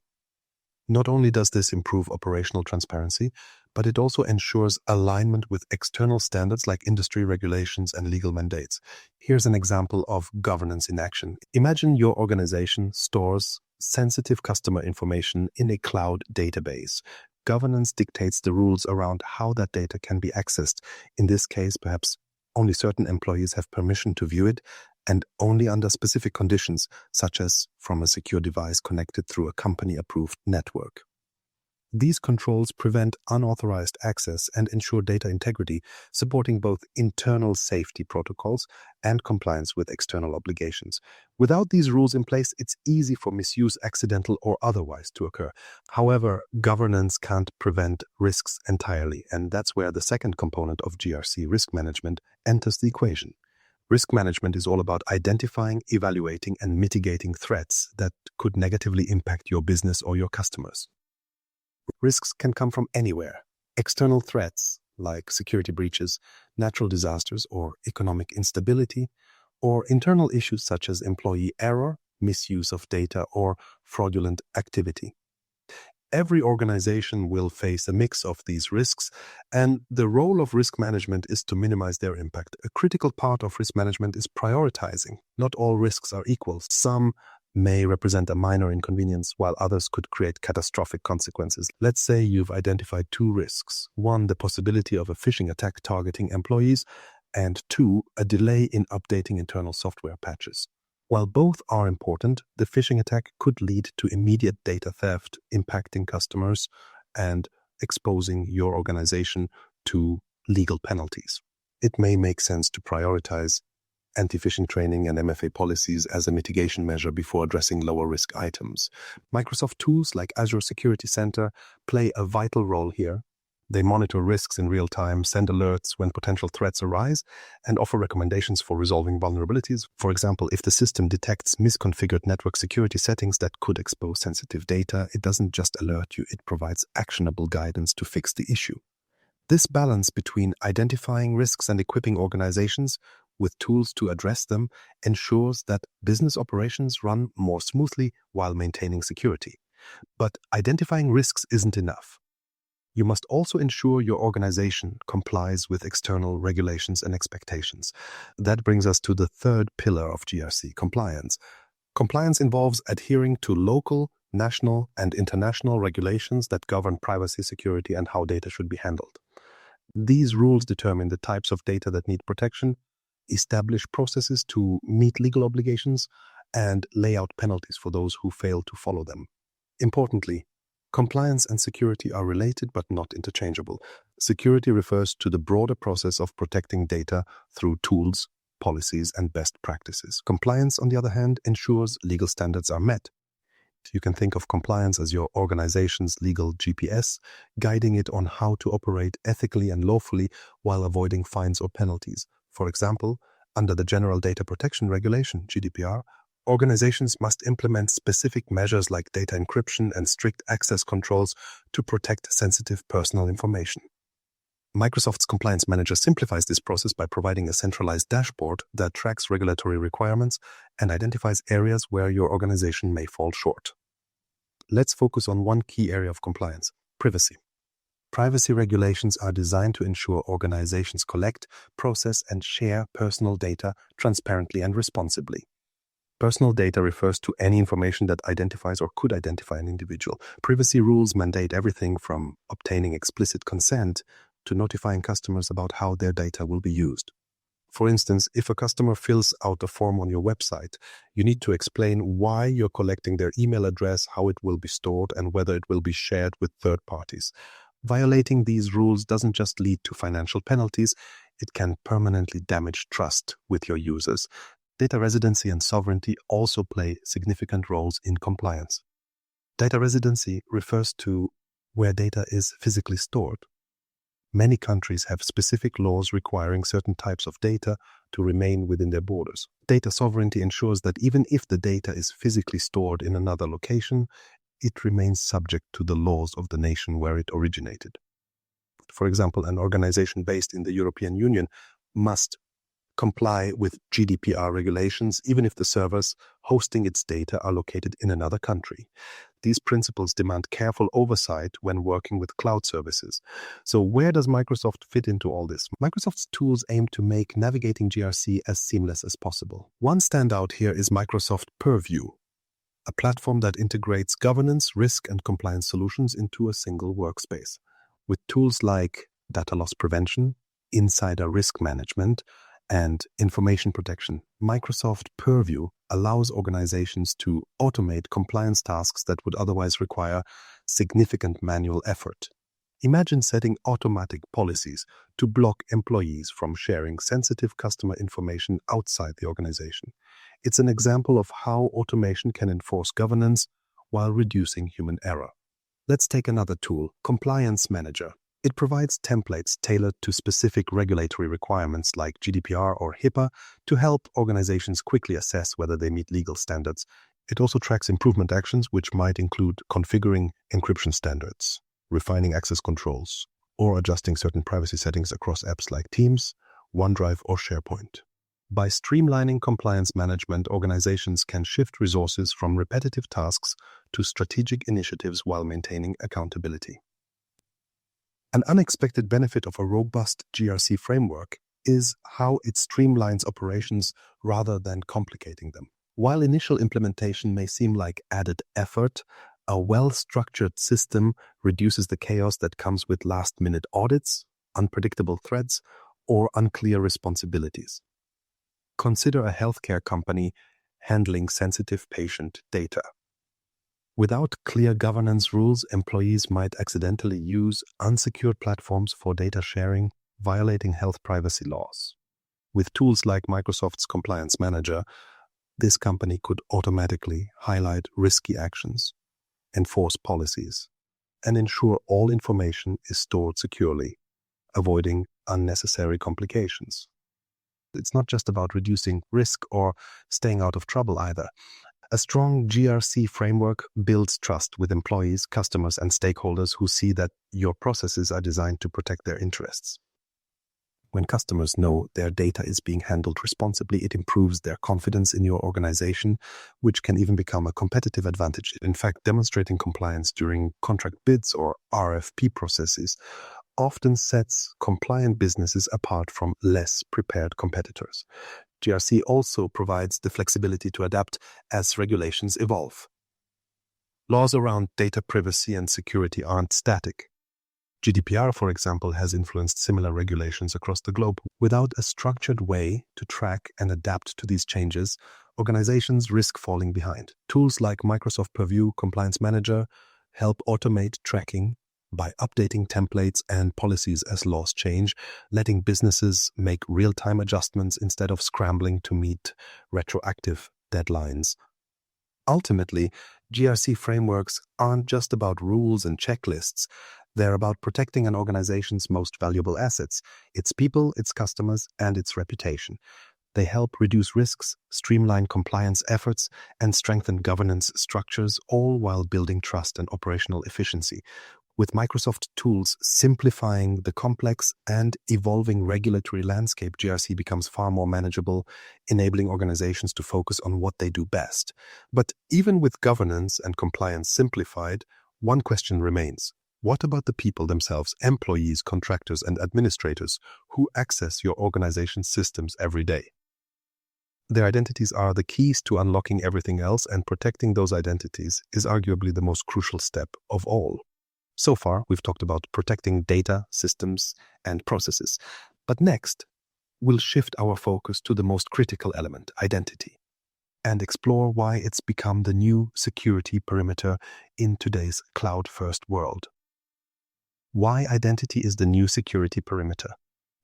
Not only does this improve operational transparency, but it also ensures alignment with external standards like industry regulations and legal mandates. Here's an example of governance in action. Imagine your organization stores sensitive customer information in a cloud database. Governance dictates the rules around how that data can be accessed. In this case, perhaps only certain employees have permission to view it, and only under specific conditions, such as from a secure device connected through a company-approved network. These controls prevent unauthorized access and ensure data integrity, supporting both internal safety protocols and compliance with external obligations. Without these rules in place, it's easy for misuse, accidental or otherwise, to occur. However, governance can't prevent risks entirely, and that's where the second component of GRC, risk management, enters the equation. Risk management is all about identifying, evaluating, and mitigating threats that could negatively impact your business or your customers. Risks can come from anywhere. External threats like security breaches, natural disasters, or economic instability, or internal issues such as employee error, misuse of data, or fraudulent activity. Every organization will face a mix of these risks, and the role of risk management is to minimize their impact. A critical part of risk management is prioritizing. Not all risks are equal. Some may represent a minor inconvenience, while others could create catastrophic consequences. Let's say you've identified two risks. One, the possibility of a phishing attack targeting employees, and two, a delay in updating internal software patches. While both are important, the phishing attack could lead to immediate data theft, impacting customers and exposing your organization to legal penalties. It may make sense to prioritize anti-phishing training and MFA policies as a mitigation measure before addressing lower-risk items. Microsoft tools like Azure Security Center play a vital role here. They monitor risks in real time, send alerts when potential threats arise, and offer recommendations for resolving vulnerabilities. For example, if the system detects misconfigured network security settings that could expose sensitive data, it doesn't just alert you, it provides actionable guidance to fix the issue. This balance between identifying risks and equipping organizations with tools to address them ensures that business operations run more smoothly while maintaining security. But identifying risks isn't enough. You must also ensure your organization complies with external regulations and expectations. That brings us to the third pillar of GRC, compliance. Compliance involves adhering to local, national, and international regulations that govern privacy, security, and how data should be handled. These rules determine the types of data that need protection, establish processes to meet legal obligations, and lay out penalties for those who fail to follow them. Importantly, compliance and security are related but not interchangeable. Security refers to the broader process of protecting data through tools, policies, and best practices. Compliance, on the other hand, ensures legal standards are met. You can think of compliance as your organization's legal GPS, guiding it on how to operate ethically and lawfully while avoiding fines or penalties. For example, under the General Data Protection Regulation, GDPR, organizations must implement specific measures like data encryption and strict access controls to protect sensitive personal information. Microsoft's Compliance Manager simplifies this process by providing a centralized dashboard that tracks regulatory requirements and identifies areas where your organization may fall short. Let's focus on one key area of compliance: privacy. Privacy regulations are designed to ensure organizations collect, process, and share personal data transparently and responsibly. Personal data refers to any information that identifies or could identify an individual. Privacy rules mandate everything from obtaining explicit consent to notifying customers about how their data will be used. For instance, if a customer fills out a form on your website, you need to explain why you're collecting their email address, how it will be stored, and whether it will be shared with third parties. Violating these rules doesn't just lead to financial penalties, it can permanently damage trust with your users. Data residency and sovereignty also play significant roles in compliance. Data residency refers to where data is physically stored. Many countries have specific laws requiring certain types of data to remain within their borders. Data sovereignty ensures that even if the data is physically stored in another location, it remains subject to the laws of the nation where it originated. For example, an organization based in the European Union must comply with GDPR regulations even if the servers hosting its data are located in another country. These principles demand careful oversight when working with cloud services. So where does Microsoft fit into all this? Microsoft's tools aim to make navigating GRC as seamless as possible. One standout here is Microsoft Purview, a platform that integrates governance, risk, and compliance solutions into a single workspace. With tools like data loss prevention, insider risk management, and information protection, Microsoft Purview allows organizations to automate compliance tasks that would otherwise require significant manual effort. Imagine setting automatic policies to block employees from sharing sensitive customer information outside the organization. It's an example of how automation can enforce governance while reducing human error. Let's take another tool, Compliance Manager. It provides templates tailored to specific regulatory requirements like GDPR or HIPAA to help organizations quickly assess whether they meet legal standards. It also tracks improvement actions, which might include configuring encryption standards, refining access controls, or adjusting certain privacy settings across apps like Teams, OneDrive, or SharePoint. By streamlining compliance management, organizations can shift resources from repetitive tasks to strategic initiatives while maintaining accountability. An unexpected benefit of a robust GRC framework is how it streamlines operations rather than complicating them. While initial implementation may seem like added effort, a well-structured system reduces the chaos that comes with last-minute audits, unpredictable threats, or unclear responsibilities. Consider a healthcare company handling sensitive patient data. Without clear governance rules, employees might accidentally use unsecured platforms for data sharing, violating health privacy laws. With tools like Microsoft's Compliance Manager, this company could automatically highlight risky actions, enforce policies, and ensure all information is stored securely, avoiding unnecessary complications. It's not just about reducing risk or staying out of trouble either. A strong GRC framework builds trust with employees, customers, and stakeholders who see that your processes are designed to protect their interests. When customers know their data is being handled responsibly, it improves their confidence in your organization, which can even become a competitive advantage. In fact, demonstrating compliance during contract bids or RFP processes often sets compliant businesses apart from less prepared competitors. GRC also provides the flexibility to adapt as regulations evolve. Laws around data privacy and security aren't static. GDPR, for example, has influenced similar regulations across the globe. Without a structured way to track and adapt to these changes, organizations risk falling behind. Tools like Microsoft Purview Compliance Manager help automate tracking by updating templates and policies as laws change, letting businesses make real-time adjustments instead of scrambling to meet retroactive deadlines. Ultimately, GRC frameworks aren't just about rules and checklists. They're about protecting an organization's most valuable assets, its people, its customers, and its reputation. They help reduce risks, streamline compliance efforts, and strengthen governance structures, all while building trust and operational efficiency. With Microsoft tools simplifying the complex and evolving regulatory landscape, GRC becomes far more manageable, enabling organizations to focus on what they do best. But even with governance and compliance simplified, one question remains. What about the people themselves, employees, contractors, and administrators who access your organization's systems every day? Their identities are the keys to unlocking everything else, and protecting those identities is arguably the most crucial step of all. So far, we've talked about protecting data, systems, and processes. But next, we'll shift our focus to the most critical element, identity, and explore why it's become the new security perimeter in today's cloud-first world. Why identity is the new security perimeter?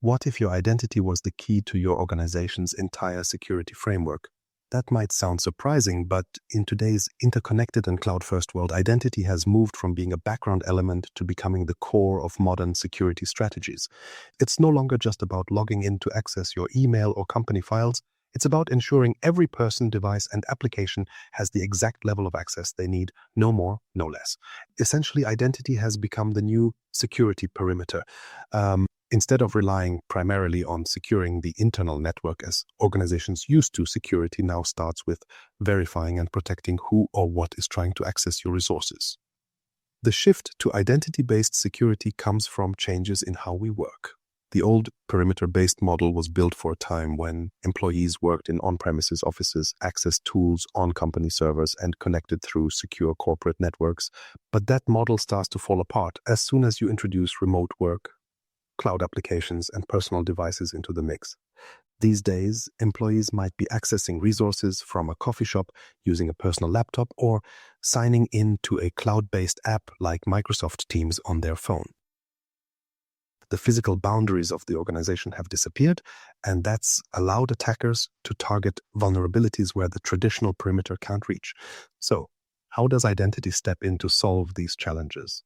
What if your identity was the key to your organization's entire security framework? That might sound surprising, but in today's interconnected and cloud-first world, identity has moved from being a background element to becoming the core of modern security strategies. It's no longer just about logging in to access your email or company files. It's about ensuring every person, device, and application has the exact level of access they need, no more, no less. Essentially, identity has become the new security perimeter. Instead of relying primarily on securing the internal network as organizations used to, security now starts with verifying and protecting who or what is trying to access your resources. The shift to identity-based security comes from changes in how we work. The old perimeter-based model was built for a time when employees worked in on-premises offices, accessed tools on company servers, and connected through secure corporate networks. But that model starts to fall apart as soon as you introduce remote work, cloud applications, and personal devices into the mix. These days, employees might be accessing resources from a coffee shop, using a personal laptop, or signing in to a cloud-based app like Microsoft Teams on their phone. The physical boundaries of the organization have disappeared, and that's allowed attackers to target vulnerabilities where the traditional perimeter can't reach. So, how does identity step in to solve these challenges?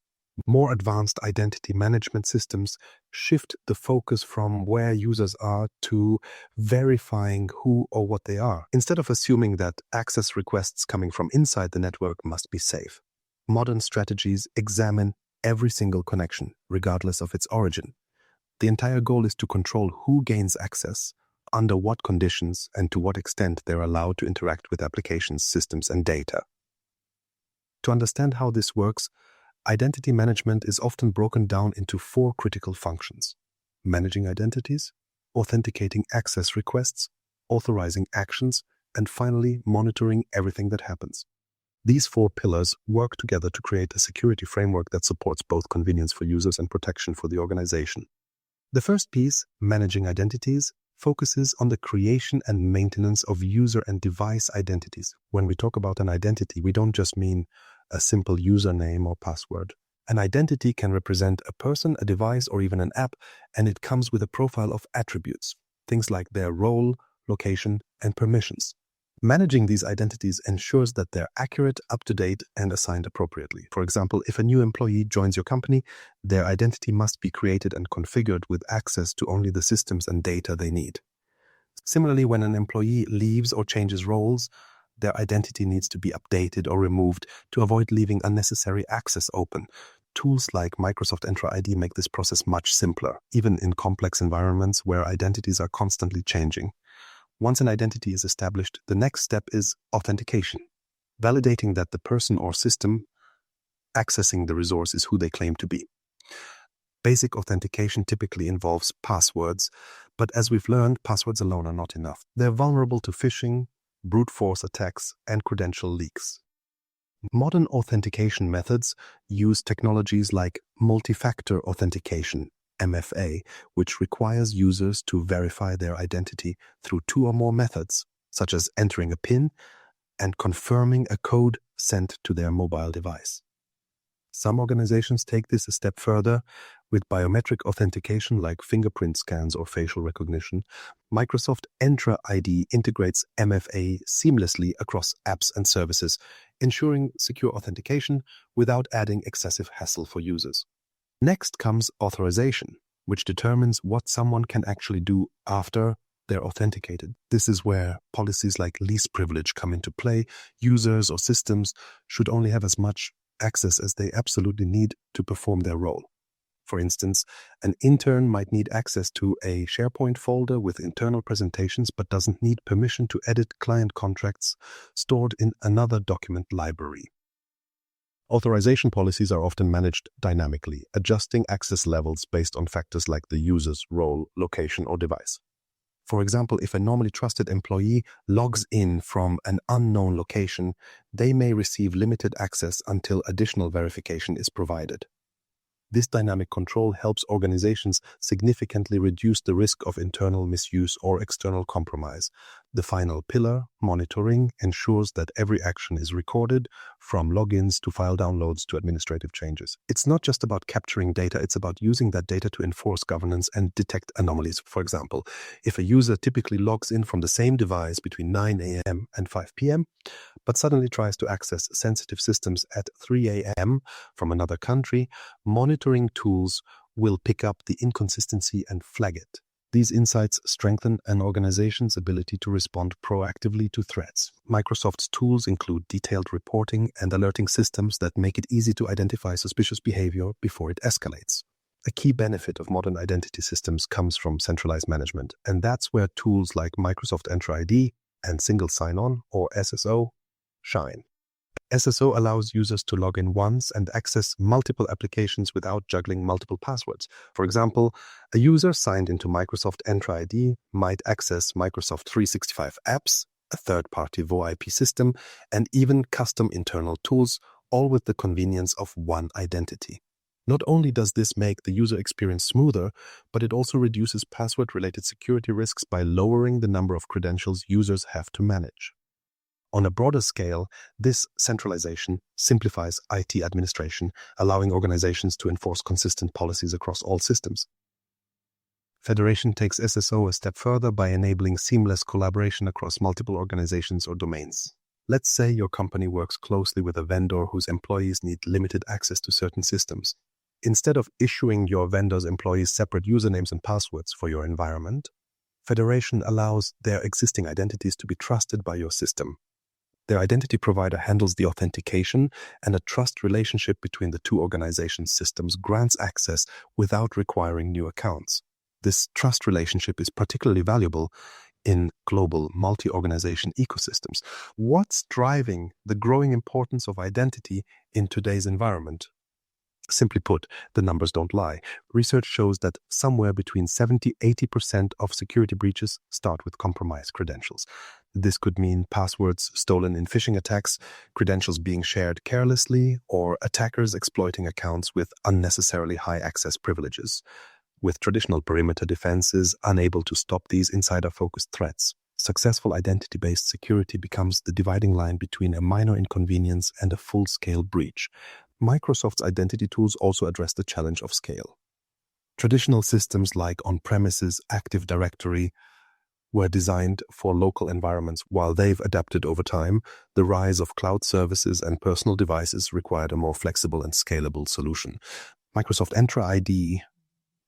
More advanced identity management systems shift the focus from where users are to verifying who or what they are. Instead of assuming that access requests coming from inside the network must be safe, modern strategies examine every single connection, regardless of its origin. The entire goal is to control who gains access, under what conditions and to what extent they're allowed to interact with applications, systems, and data. To understand how this works, identity management is often broken down into 4 critical functions: managing identities, authenticating access requests, authorizing actions, and finally, monitoring everything that happens. These 4 pillars work together to create a security framework that supports both convenience for users and protection for the organization. The first piece, managing identities, focuses on the creation and maintenance of user and device identities. When we talk about an identity, we don't just mean a simple username or password. An identity can represent a person, a device, or even an app, and it comes with a profile of attributes, things like their role, location, and permissions. Managing these identities ensures that they're accurate, up-to-date, and assigned appropriately. For example, if a new employee joins your company, their identity must be created and configured with access to only the systems and data they need. Similarly, when an employee leaves or changes roles, their identity needs to be updated or removed to avoid leaving unnecessary access open. Tools like Microsoft Entra ID make this process much simpler, even in complex environments where identities are constantly changing. Once an identity is established, the next step is authentication, validating that the person or system accessing the resource is who they claim to be. Basic authentication typically involves passwords, but as we've learned, passwords alone are not enough. They're vulnerable to phishing, brute force attacks, and credential leaks. Modern authentication methods use technologies like multi-factor authentication, MFA, which requires users to verify their identity through 2 or more methods, such as entering a PIN and confirming a code sent to their mobile device. Some organizations take this a step further with biometric authentication like fingerprint scans or facial recognition. Microsoft Entra ID integrates MFA seamlessly across apps and services, ensuring secure authentication without adding excessive hassle for users. Next comes authorization, which determines what someone can actually do after they're authenticated. This is where policies like least privilege come into play. Users or systems should only have as much access as they absolutely need to perform their role. For instance, an intern might need access to a SharePoint folder with internal presentations but doesn't need permission to edit client contracts stored in another document library. Authorization policies are often managed dynamically, adjusting access levels based on factors like the user's role, location, or device. For example, if a normally trusted employee logs in from an unknown location, they may receive limited access until additional verification is provided. This dynamic control helps organizations significantly reduce the risk of internal misuse or external compromise. The final pillar, monitoring, ensures that every action is recorded, from logins to file downloads to administrative changes. It's not just about capturing data, it's about using that data to enforce governance and detect anomalies. For example, if a user typically logs in from the same device between 9 a.m. and 5 p.m., but suddenly tries to access sensitive systems at 3 a.m. from another country, monitoring tools will pick up the inconsistency and flag it. These insights strengthen an organization's ability to respond proactively to threats. Microsoft's tools include detailed reporting and alerting systems that make it easy to identify suspicious behavior before it escalates. A key benefit of modern identity systems comes from centralized management, and that's where tools like Microsoft Entra ID and Single Sign-On, or SSO, shine. SSO allows users to log in once and access multiple applications without juggling multiple passwords. For example, a user signed into Microsoft Entra ID might access Microsoft 365 apps, a third-party VoIP system, and even custom internal tools, all with the convenience of one identity. Not only does this make the user experience smoother, but it also reduces password-related security risks by lowering the number of credentials users have to manage. On a broader scale, this centralization simplifies IT administration, allowing organizations to enforce consistent policies across all systems. Federation takes SSO a step further by enabling seamless collaboration across multiple organizations or domains. Let's say your company works closely with a vendor whose employees need limited access to certain systems. Instead of issuing your vendor's employees separate usernames and passwords for your environment, Federation allows their existing identities to be trusted by your system. Their identity provider handles the authentication, and a trust relationship between the two organizations' systems grants access without requiring new accounts. This trust relationship is particularly valuable in global multi-organization ecosystems. What's driving the growing importance of identity in today's environment? Simply put, the numbers don't lie. Research shows that somewhere between 70–80% of security breaches start with compromised credentials. This could mean passwords stolen in phishing attacks, credentials being shared carelessly, or attackers exploiting accounts with unnecessarily high access privileges. With traditional perimeter defenses unable to stop these insider-focused threats, successful identity-based security becomes the dividing line between a minor inconvenience and a full-scale breach. Microsoft's identity tools also address the challenge of scale. Traditional systems like on-premises Active Directory were designed for local environments. While they've adapted over time, the rise of cloud services and personal devices required a more flexible and scalable solution. Microsoft Entra ID,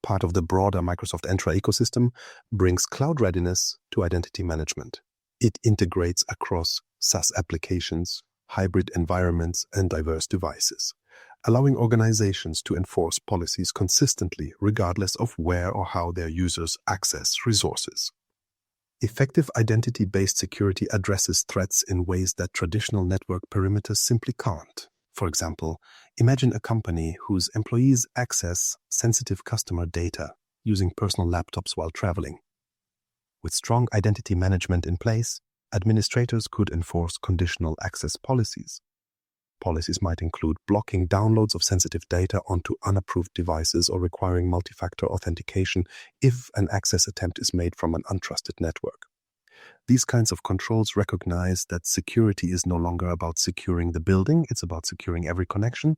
part of the broader Microsoft Entra ecosystem, brings cloud readiness to identity management. It integrates across SaaS applications, hybrid environments, and diverse devices, allowing organizations to enforce policies consistently regardless of where or how their users access resources. Effective identity-based security addresses threats in ways that traditional network perimeters simply can't. For example, imagine a company whose employees access sensitive customer data using personal laptops while traveling. With strong identity management in place, administrators could enforce conditional access policies. Policies might include blocking downloads of sensitive data onto unapproved devices or requiring multi-factor authentication if an access attempt is made from an untrusted network. These kinds of controls recognize that security is no longer about securing the building, it's about securing every connection.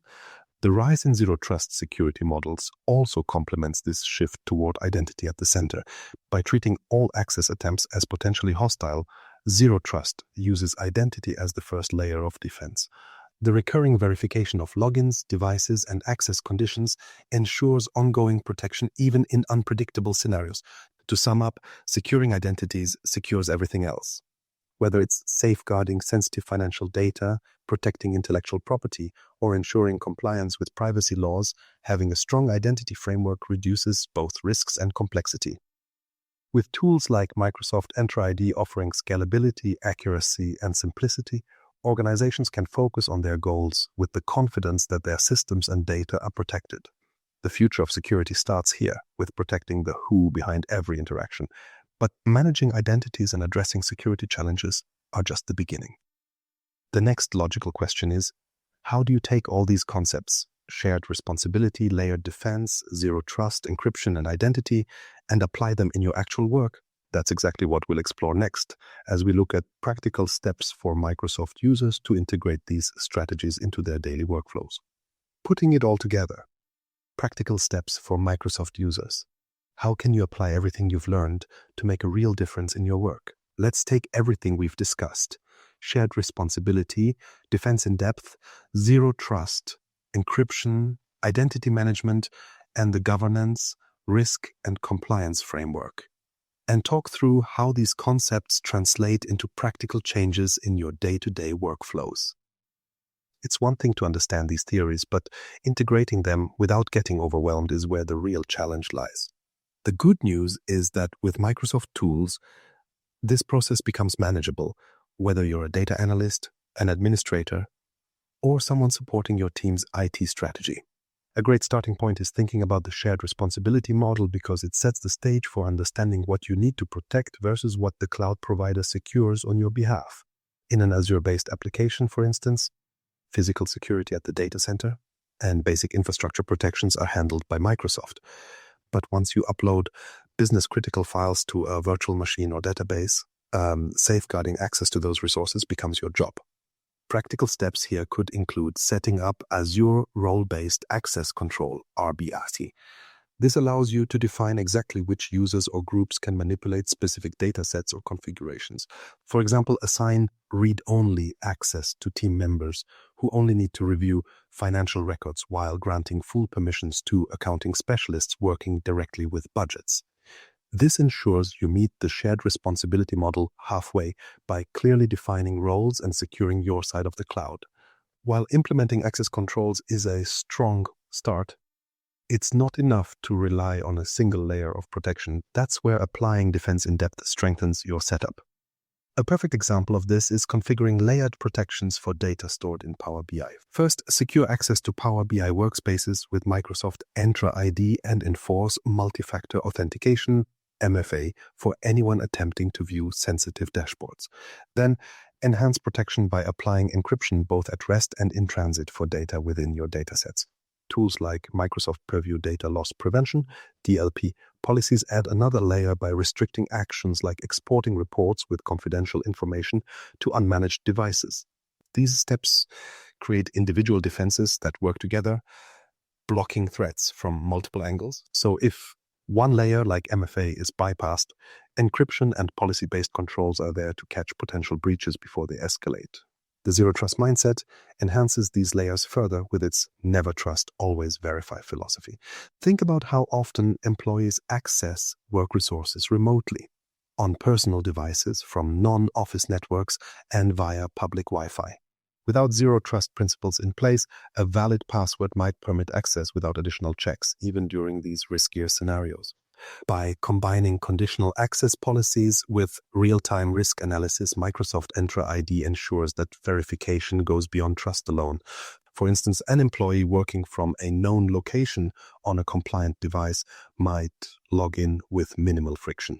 The rise in zero-trust security models also complements this shift toward identity at the center. By treating all access attempts as potentially hostile, zero-trust uses identity as the first layer of defense. The recurring verification of logins, devices, and access conditions ensures ongoing protection even in unpredictable scenarios. To sum up, securing identities secures everything else. Whether it's safeguarding sensitive financial data, protecting intellectual property, or ensuring compliance with privacy laws, having a strong identity framework reduces both risks and complexity. With tools like Microsoft Entra ID offering scalability, accuracy, and simplicity, organizations can focus on their goals with the confidence that their systems and data are protected. The future of security starts here, with protecting the who behind every interaction. But managing identities and addressing security challenges are just the beginning. The next logical question is, how do you take all these concepts, shared responsibility, layered defense, zero trust, encryption, and identity, and apply them in your actual work? That's exactly what we'll explore next, as we look at practical steps for Microsoft users to integrate these strategies into their daily workflows. Putting it all together, practical steps for Microsoft users. How can you apply everything you've learned to make a real difference in your work? Let's take everything we've discussed: shared responsibility, defense in depth, zero trust, encryption, identity management, and the governance, risk, and compliance framework, and talk through how these concepts translate into practical changes in your day-to-day workflows. It's one thing to understand these theories, but integrating them without getting overwhelmed is where the real challenge lies. The good news is that with Microsoft tools, this process becomes manageable, whether you're a data analyst, an administrator, or someone supporting your team's IT strategy. A great starting point is thinking about the shared responsibility model because it sets the stage for understanding what you need to protect versus what the cloud provider secures on your behalf. In an Azure-based application, for instance, physical security at the data center and basic infrastructure protections are handled by Microsoft. But once you upload business-critical files to a virtual machine or database, safeguarding access to those resources becomes your job. Practical steps here could include setting up Azure Role-Based Access Control, RBAC. This allows you to define exactly which users or groups can manipulate specific datasets or configurations. For example, assign read-only access to team members who only need to review financial records while granting full permissions to accounting specialists working directly with budgets. This ensures you meet the shared responsibility model halfway by clearly defining roles and securing your side of the cloud. While implementing access controls is a strong start, It's not enough to rely on a single layer of protection. That's where applying defense in depth strengthens your setup. A perfect example of this is configuring layered protections for data stored in Power BI. First, secure access to Power BI workspaces with Microsoft Entra ID and enforce multi-factor authentication, MFA, for anyone attempting to view sensitive dashboards. Then, enhance protection by applying encryption both at rest and in transit for data within your datasets. Tools like Microsoft Purview Data Loss Prevention, DLP, policies add another layer by restricting actions like exporting reports with confidential information to unmanaged devices. These steps create individual defenses that work together, blocking threats from multiple angles. So if one layer like MFA is bypassed, encryption and policy-based controls are there to catch potential breaches before they escalate. The Zero Trust mindset enhances these layers further with its never trust, always verify philosophy. Think about how often employees access work resources remotely, on personal devices from non-office networks and via public Wi-Fi. Without Zero Trust principles in place, a valid password might permit access without additional checks, even during these riskier scenarios. By combining conditional access policies with real-time risk analysis, Microsoft Entra ID ensures that verification goes beyond trust alone. For instance, an employee working from a known location on a compliant device might log in with minimal friction,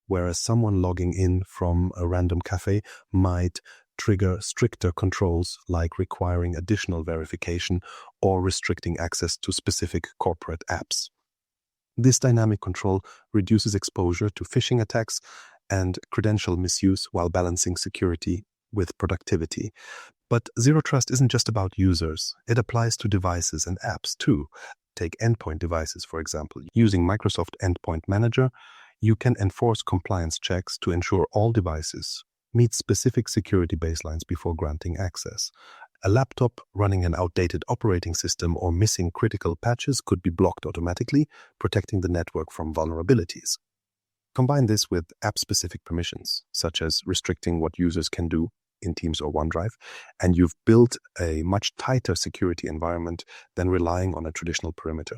whereas someone logging in from a random cafe might trigger stricter controls like requiring additional verification or restricting access to specific corporate apps. This dynamic control reduces exposure to phishing attacks and credential misuse while balancing security with productivity. But Zero Trust isn't just about users. It applies to devices and apps too. Take endpoint devices, for example. Using Microsoft Endpoint Manager, you can enforce compliance checks to ensure all devices meet specific security baselines before granting access. A laptop running an outdated operating system or missing critical patches could be blocked automatically, protecting the network from vulnerabilities. Combine this with app-specific permissions, such as restricting what users can do in Teams or OneDrive, and you've built a much tighter security environment than relying on a traditional perimeter.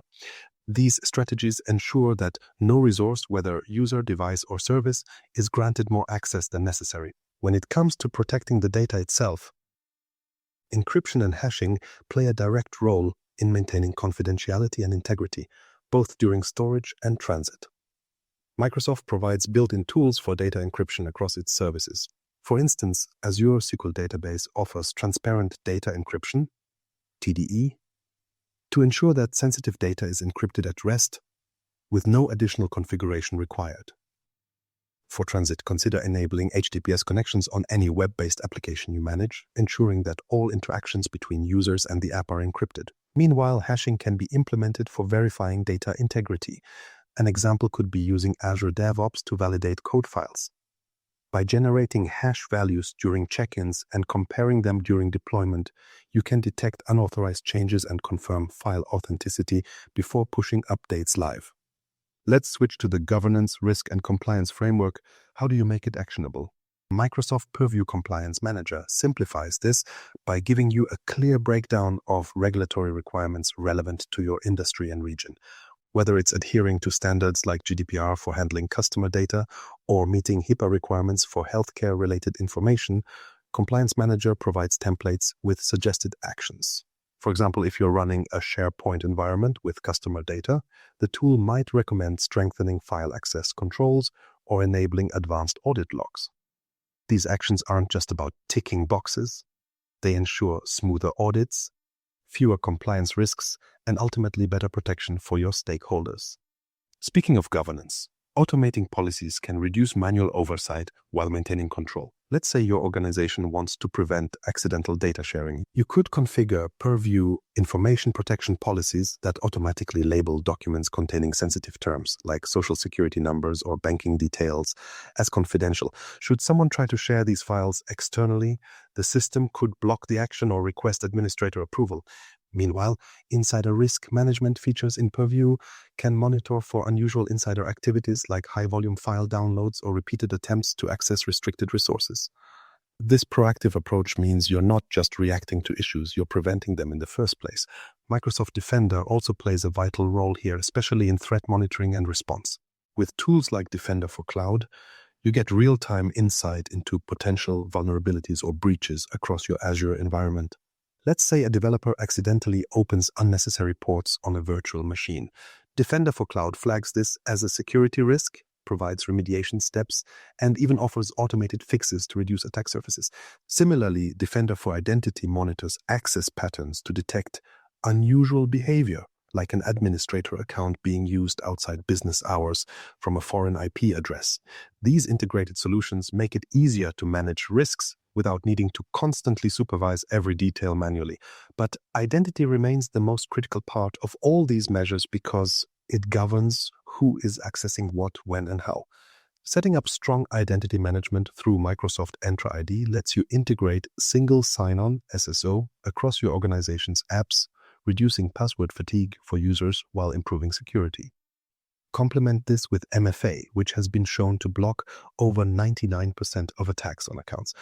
These strategies ensure that no resource, whether user, device, or service, is granted more access than necessary. When it comes to protecting the data itself, encryption and hashing play a direct role in maintaining confidentiality and integrity, both during storage and transit. Microsoft provides built-in tools for data encryption across its services. For instance, Azure SQL Database offers transparent data encryption, TDE, to ensure that sensitive data is encrypted at rest with no additional configuration required. For transit, consider enabling HTTPS connections on any web-based application you manage, ensuring that all interactions between users and the app are encrypted. Meanwhile, hashing can be implemented for verifying data integrity. An example could be using Azure DevOps to validate code files. By generating hash values during check-ins and comparing them during deployment, you can detect unauthorized changes and confirm file authenticity before pushing updates live. Let's switch to the governance, risk, and compliance framework. How do you make it actionable? Microsoft Purview Compliance Manager simplifies this by giving you a clear breakdown of regulatory requirements relevant to your industry and region. Whether it's adhering to standards like GDPR for handling customer data or meeting HIPAA requirements for healthcare-related information, Compliance Manager provides templates with suggested actions. For example, if you're running a SharePoint environment with customer data, the tool might recommend strengthening file access controls or enabling advanced audit logs. These actions aren't just about ticking boxes. They ensure smoother audits, fewer compliance risks, and ultimately better protection for your stakeholders. Speaking of governance, automating policies can reduce manual oversight while maintaining control. Let's say your organization wants to prevent accidental data sharing. You could configure Purview information protection policies that automatically label documents containing sensitive terms, like social security numbers or banking details, as confidential. Should someone try to share these files externally, the system could block the action or request administrator approval. Meanwhile, insider risk management features in Purview can monitor for unusual insider activities like high-volume file downloads or repeated attempts to access restricted resources. This proactive approach means you're not just reacting to issues, you're preventing them in the first place. Microsoft Defender also plays a vital role here, especially in threat monitoring and response. With tools like Defender for Cloud, you get real-time insight into potential vulnerabilities or breaches across your Azure environment. Let's say a developer accidentally opens unnecessary ports on a virtual machine. Defender for Cloud flags this as a security risk, provides remediation steps, and even offers automated fixes to reduce attack surfaces. Similarly, Defender for Identity monitors access patterns to detect unusual behavior, like an administrator account being used outside business hours from a foreign IP address. These integrated solutions make it easier to manage risks without needing to constantly supervise every detail manually. But identity remains the most critical part of all these measures because it governs who is accessing what, when, and how. Setting up strong identity management through Microsoft Entra ID lets you integrate single sign-on (SSO) across your organization's apps, reducing password fatigue for users while improving security. Complement this with MFA, which has been shown to block over 99% of attacks on accounts.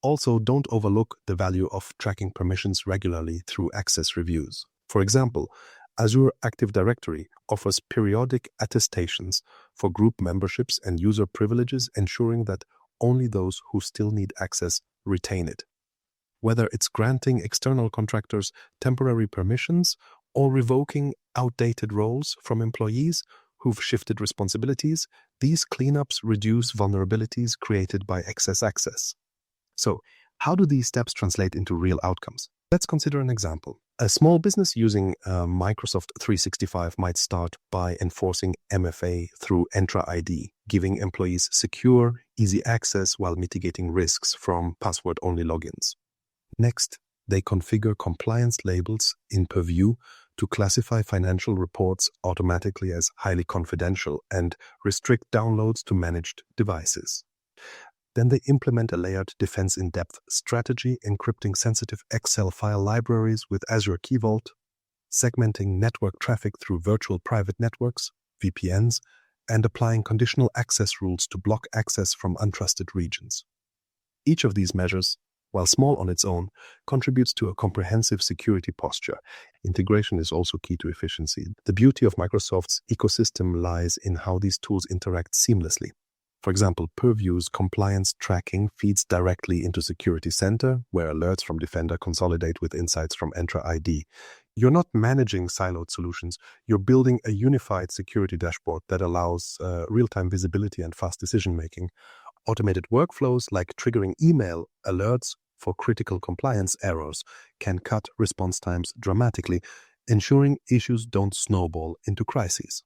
Also, don't overlook the value of tracking permissions regularly through access reviews. For example, Azure Active Directory offers periodic attestations for group memberships and user privileges, ensuring that only those who still need access retain it. Whether it's granting external contractors temporary permissions or revoking outdated roles from employees who've shifted responsibilities, these cleanups reduce vulnerabilities created by excess access. So, how do these steps translate into real outcomes? Let's consider an example. A small business using Microsoft 365 might start by enforcing MFA through Entra ID, giving employees secure, easy access while mitigating risks from password-only logins. Next, they configure compliance labels in Purview to classify financial reports automatically as highly confidential and restrict downloads to managed devices. Then they implement a layered defense in-depth strategy, encrypting sensitive Excel file libraries with Azure Key Vault, segmenting network traffic through virtual private networks, VPNs, and applying conditional access rules to block access from untrusted regions. Each of these measures, while small on its own, contributes to a comprehensive security posture. Integration is also key to efficiency. The beauty of Microsoft's ecosystem lies in how these tools interact seamlessly. For example, Purview's compliance tracking feeds directly into Security Center, where alerts from Defender consolidate with insights from Entra ID. You're not managing siloed solutions, you're building a unified security dashboard that allows real-time visibility and fast decision-making. Automated workflows like triggering email alerts for critical compliance errors can cut response times dramatically, ensuring issues don't snowball into crises.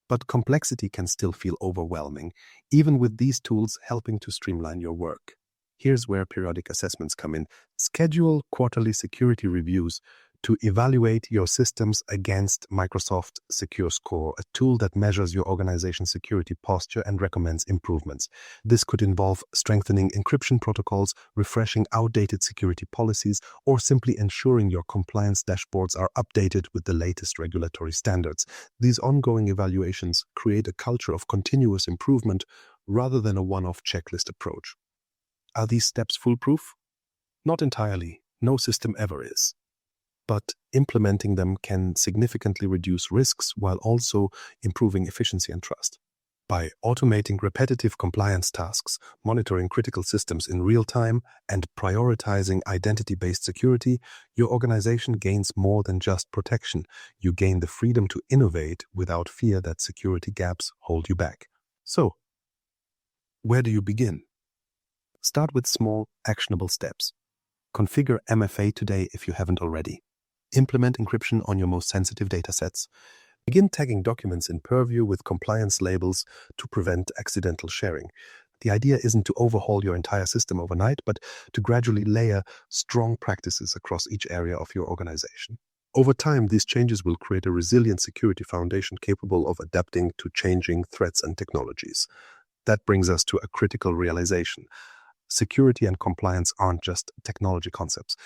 But complexity can still feel overwhelming, even with these tools helping to streamline your work. Here's where periodic assessments come in. Schedule quarterly security reviews to evaluate your systems against Microsoft Secure Score, a tool that measures your organization's security posture and recommends improvements. This could involve strengthening encryption protocols, refreshing outdated security policies, or simply ensuring your compliance dashboards are updated with the latest regulatory standards. These ongoing evaluations create a culture of continuous improvement rather than a one-off checklist approach. Are these steps foolproof? Not entirely. No system ever is. But implementing them can significantly reduce risks while also improving efficiency and trust. By automating repetitive compliance tasks, monitoring critical systems in real time, and prioritizing identity-based security, your organization gains more than just protection. You gain the freedom to innovate without fear that security gaps hold you back. So, where do you begin? Start with small, actionable steps. Configure MFA today if you haven't already. Implement encryption on your most sensitive datasets. Begin tagging documents in Purview with compliance labels to prevent accidental sharing. The idea isn't to overhaul your entire system overnight, but to gradually layer strong practices across each area of your organization. Over time, these changes will create a resilient security foundation capable of adapting to changing threats and technologies. That brings us to a critical realization. Security and compliance aren't just technology concepts.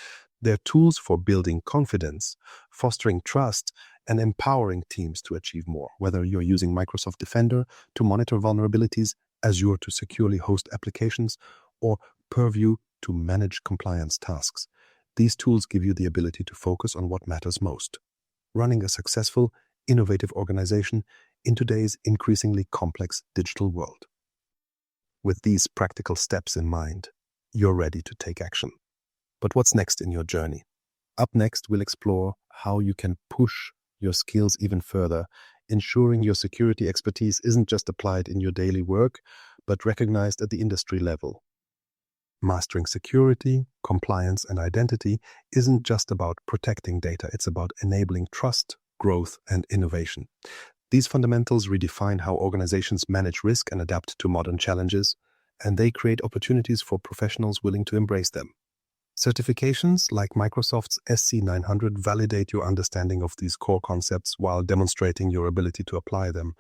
They're tools for building confidence, fostering trust, and empowering teams to achieve more. Whether you're using Microsoft Defender to monitor vulnerabilities, Azure to securely host applications, or Purview to manage compliance tasks. These tools give you the ability to focus on what matters most: running a successful, innovative organization in today's increasingly complex digital world. With these practical steps in mind, you're ready to take action. But what's next in your journey? Up next, we'll explore how you can push your skills even further, ensuring your security expertise isn't just applied in your daily work, but recognized at the industry level. Mastering security, compliance, and identity isn't just about protecting data, it's about enabling trust, growth, and innovation. These fundamentals redefine how organizations manage risk and adapt to modern challenges, and they create opportunities for professionals willing to embrace them. Certifications like Microsoft's SC-900 validate your understanding of these core concepts while demonstrating your ability to apply them.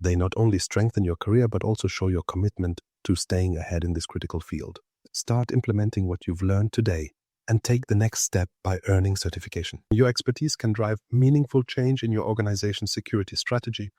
They not only strengthen your career, but also show your commitment to staying ahead in this critical field. Start implementing what you've learned today and take the next step by earning certification. Your expertise can drive meaningful change in your organization's security strategy,